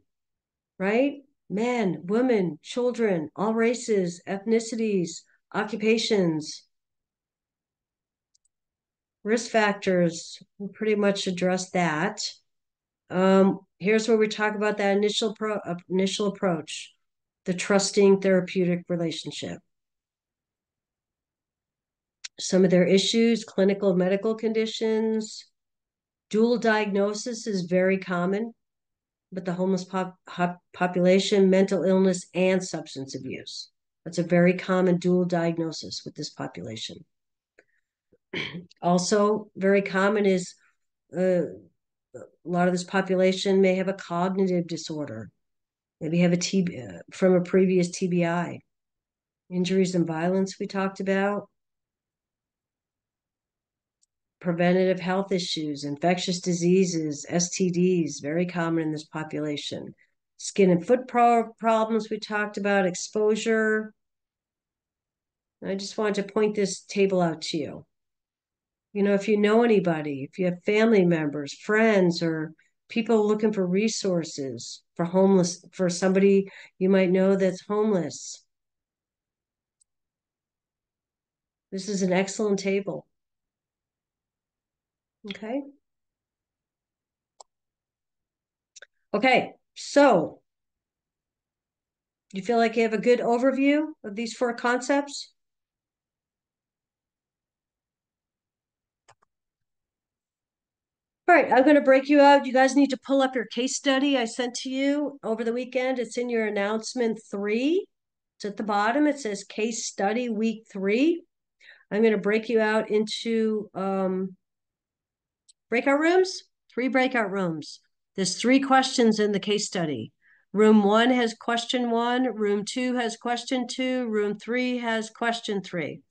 right? Men, women, children, all races, ethnicities, occupations. Risk factors, we pretty much addressed that. Here's where we talk about that initial approach, the trusting therapeutic relationship. Some of their issues, clinical medical conditions, dual diagnosis is very common with the homeless population, mental illness and substance abuse. That's a very common dual diagnosis with this population. Also, very common is a lot of this population may have a cognitive disorder, maybe have a TB from a previous TBI. Injuries and violence we talked about. Preventative health issues, infectious diseases, STDs, very common in this population. Skin and foot problems we talked about, exposure. I just wanted to point this table out to you. You know, if you know anybody, if you have family members, friends, or people looking for resources for somebody you might know that's homeless, this is an excellent table. Okay. Okay, so you feel like you have a good overview of these 4 concepts? All right, I'm going to break you out. You guys need to pull up your case study I sent to you over the weekend. It's in your announcement 3. It's at the bottom. It says case study week 3. I'm going to break you out into breakout rooms, 3 breakout rooms. There's 3 questions in the case study. Room 1 has question 1, room 2 has question 2, room 3 has question 3.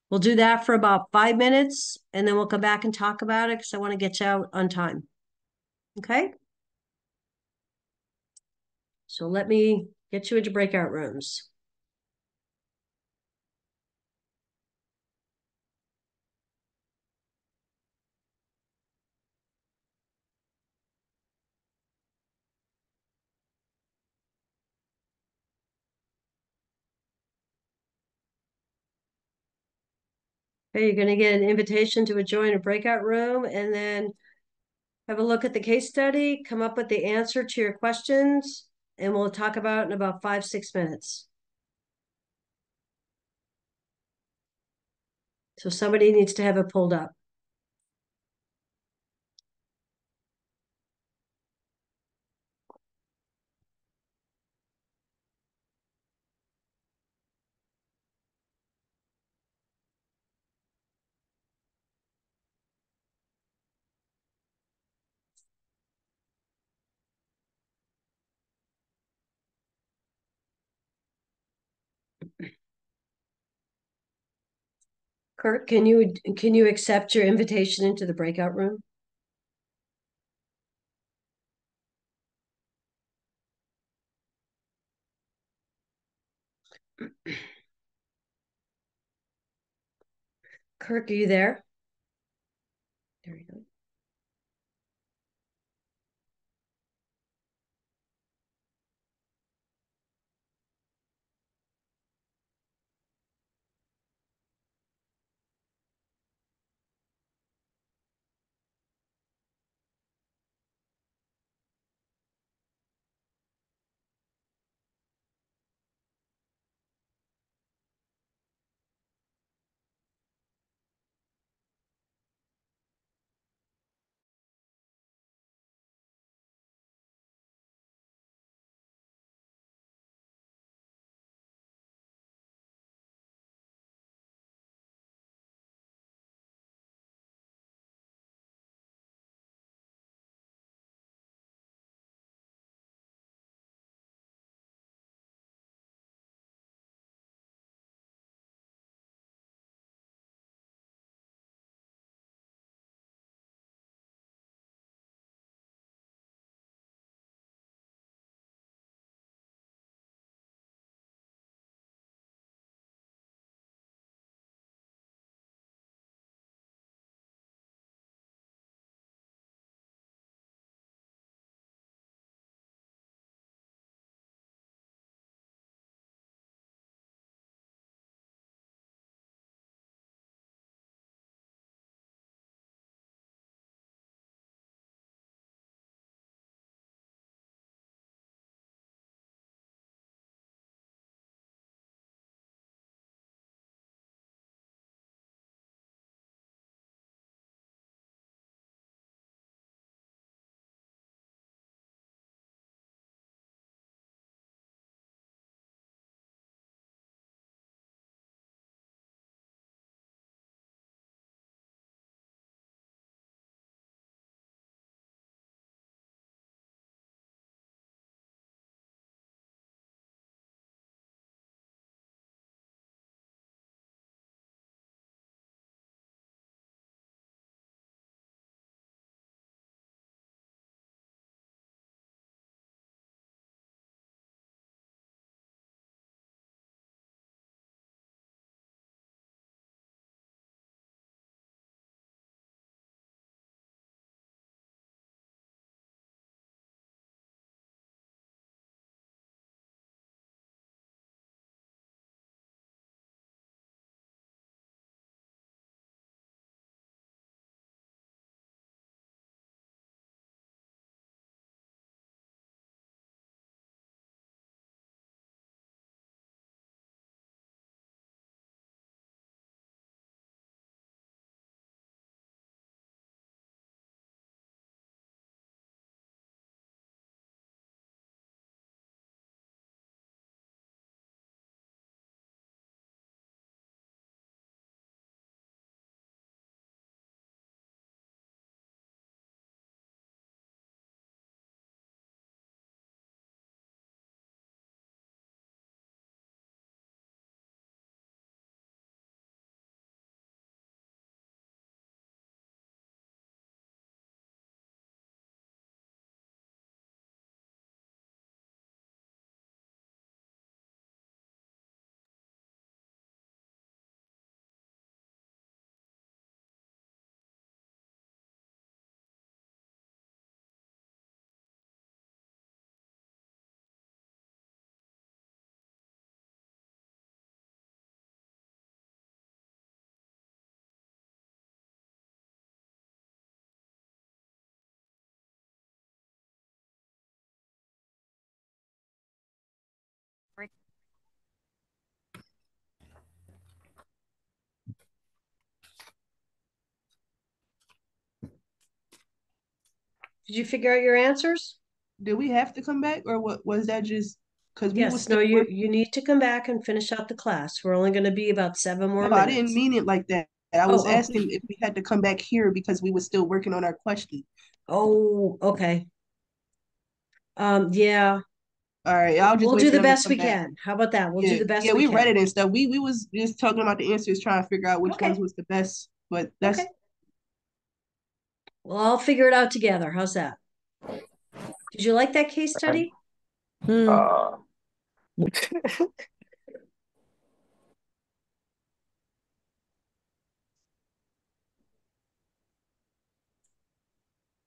We'll do that for about 5 minutes and then we'll come back and talk about it because I want to get you out on time. Okay? So let me get you into breakout rooms. Okay, you're going to get an invitation to join a breakout room and then have a look at the case study, come up with the answer to your questions, and we'll talk about it in about 5-6 minutes. So somebody needs to have it pulled up. Kurt, can you accept your invitation into the breakout room? Kirk, are you there? There we go. Did you figure out your answers? Did we have to come back, or what was that just because we was Yes, still no, you working? you need to come back and finish out the class. We're only going to be about 7 more No, I didn't minutes. mean it like that. I Oh, was oh, asking if we had to come back here because we were still working on our question. oh, okay. Yeah, All right, I'll just we'll wait do for the them to best come we back. can. How about that? We'll do Yeah, the best yeah, we we read can. it and stuff. We was just talking about the answers, trying to figure out which ones Okay, was the best. But okay. that's Well, I'll figure it out together. How's that? Did you like that case study? Hmm. Uh,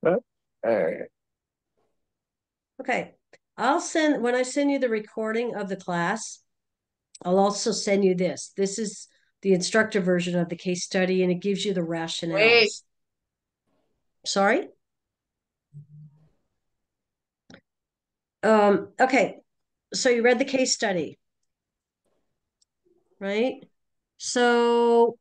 all right. Okay. When I send you the recording of the class, I'll also send you this. This is the instructor version of the case study, and it gives you the Wait. rationales. Sorry? Okay. So you read the case study, right? So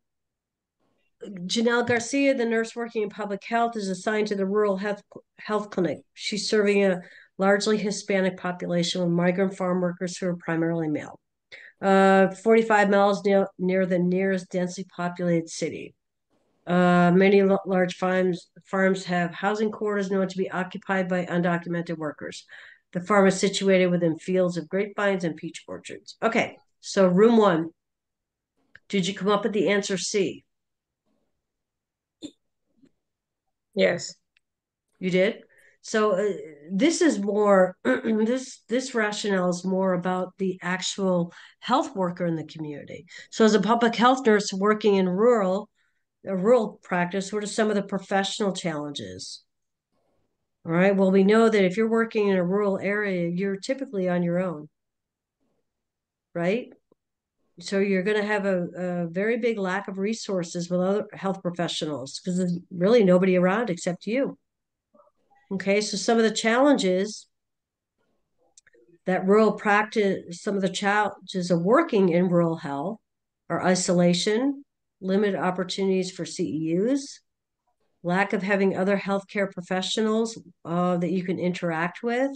Janelle Garcia, the nurse working in public health, is assigned to the rural health clinic. She's serving a largely Hispanic population with migrant farm workers who are primarily male. 45 miles near the nearest densely populated city. Many large farms have housing quarters known to be occupied by undocumented workers. The farm is situated within fields of grapevines and peach orchards. Okay, so room one. Did you come up with the answer C? Yes. You did. So this is more this rationale is more about the actual health worker in the community. So as a public health nurse working in a rural practice, what are some of the professional challenges? All right. Well, we know that if you're working in a rural area, you're typically on your own, right? So you're going to have a very big lack of resources with other health professionals because there's really nobody around except you. Okay. So some of the challenges that rural practice, some of the challenges of working in rural health are isolation, limited opportunities for CEUs, lack of having other healthcare professionals that you can interact with,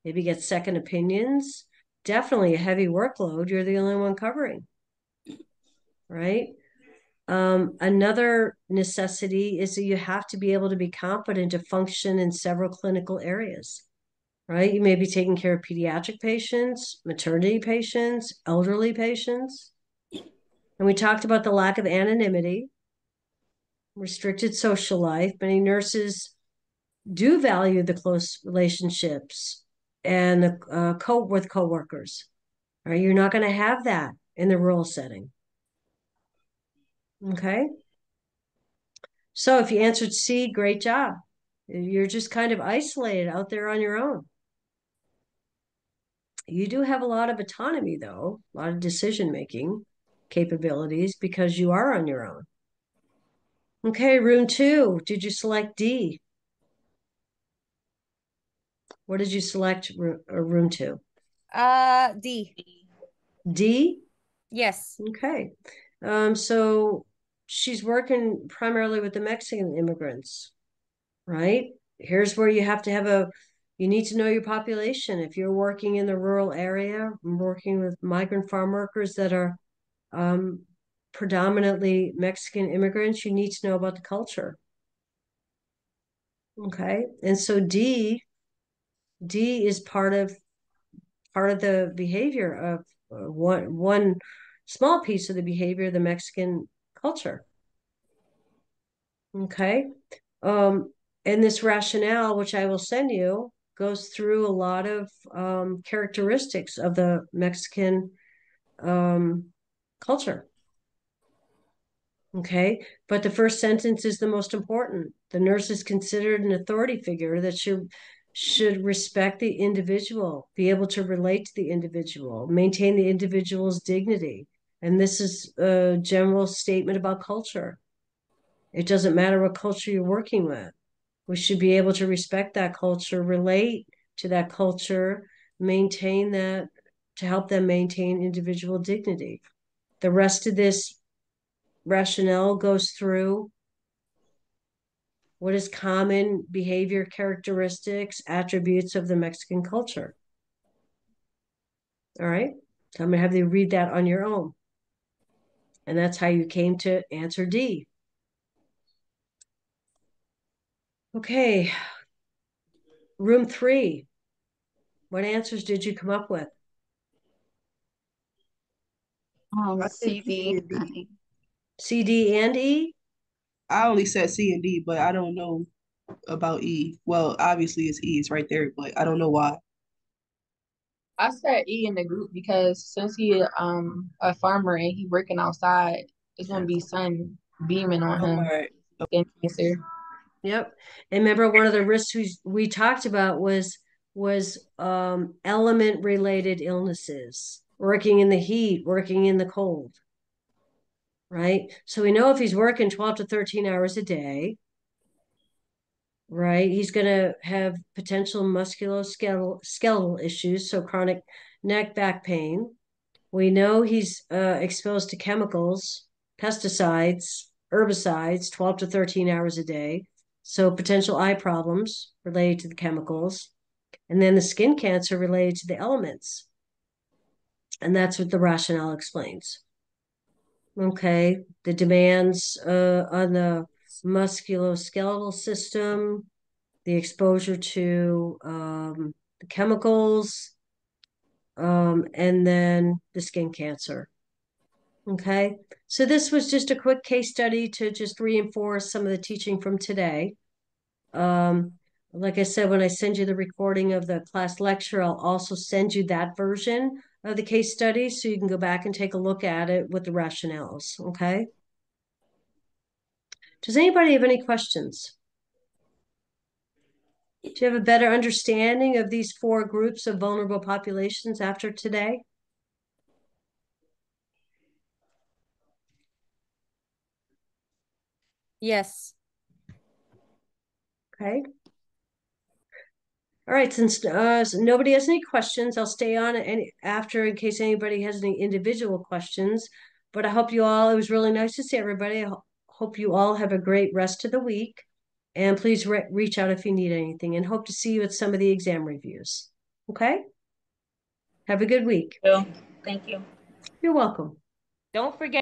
maybe get second opinions, definitely a heavy workload. You're the only one covering, right? Another necessity is that you have to be able to be competent to function in several clinical areas, right? You may be taking care of pediatric patients, maternity patients, elderly patients. And we talked about the lack of anonymity, restricted social life. Many nurses do value the close relationships and the with coworkers. Right? You're not going to have that in the rural setting. Okay. So if you answered C, great job. You're just kind of isolated out there on your own. You do have a lot of autonomy, though, a lot of decision making capabilities because you are on your own. Okay, room two. Did you select D? What did you select room two? D. D? Yes. Okay. So she's working primarily with the Mexican immigrants, right? Here's where you need to know your population. If you're working in the rural area, working with migrant farm workers that are predominantly Mexican immigrants, you need to know about the culture. Okay. And so D is part of the behavior of one small piece of the behavior of the Mexican culture. Okay. Um, and this rationale, which I will send you, goes through a lot of characteristics of the Mexican culture. Okay. But the first sentence is the most important. The nurse is considered an authority figure that should respect the individual, be able to relate to the individual, maintain the individual's dignity. And this is a general statement about culture. It doesn't matter what culture you're working with. We should be able to respect that culture, relate to that culture, maintain that, to help them maintain individual dignity. The rest of this rationale goes through What is common behavior characteristics, attributes of the Mexican culture? All right. So I'm going to have you read that on your own. And that's how you came to answer D. Okay. Room 3. What answers did you come up with? I C, think D, C and and D. E. C, D, and E? I only said C and D, but I don't know about E. Well, obviously it's E, it's right there, but I don't know why. I said E in the group because since he a farmer and he working outside, it's gonna be sun beaming on him. Okay. Skin cancer. Yep. And remember, one of the risks we talked about was element related illnesses, working in the heat, working in the cold, right? So we know if he's working 12 to 13 hours a day, right, he's going to have potential musculoskeletal issues, so chronic neck, back pain. We know he's exposed to chemicals, pesticides, herbicides, 12 to 13 hours a day. So potential eye problems related to the chemicals. And then the skin cancer related to the elements. And that's what the rationale explains. Okay, the demands on the musculoskeletal system, the exposure to the chemicals, and then the skin cancer. Okay, so this was just a quick case study to just reinforce some of the teaching from today. Like I said, when I send you the recording of the class lecture, I'll also send you that version of the case study so you can go back and take a look at it with the rationales. Okay. Does anybody have any questions? Do you have a better understanding of these 4 groups of vulnerable populations after today? Yes. Okay. All right, since nobody has any questions, I'll stay on after in case anybody has any individual questions. But I hope you all, it was really nice to see everybody. I hope you all have a great rest of the week. And please reach out if you need anything, and hope to see you at some of the exam reviews. Okay? Have a good week. Thank you. You're welcome. Don't forget.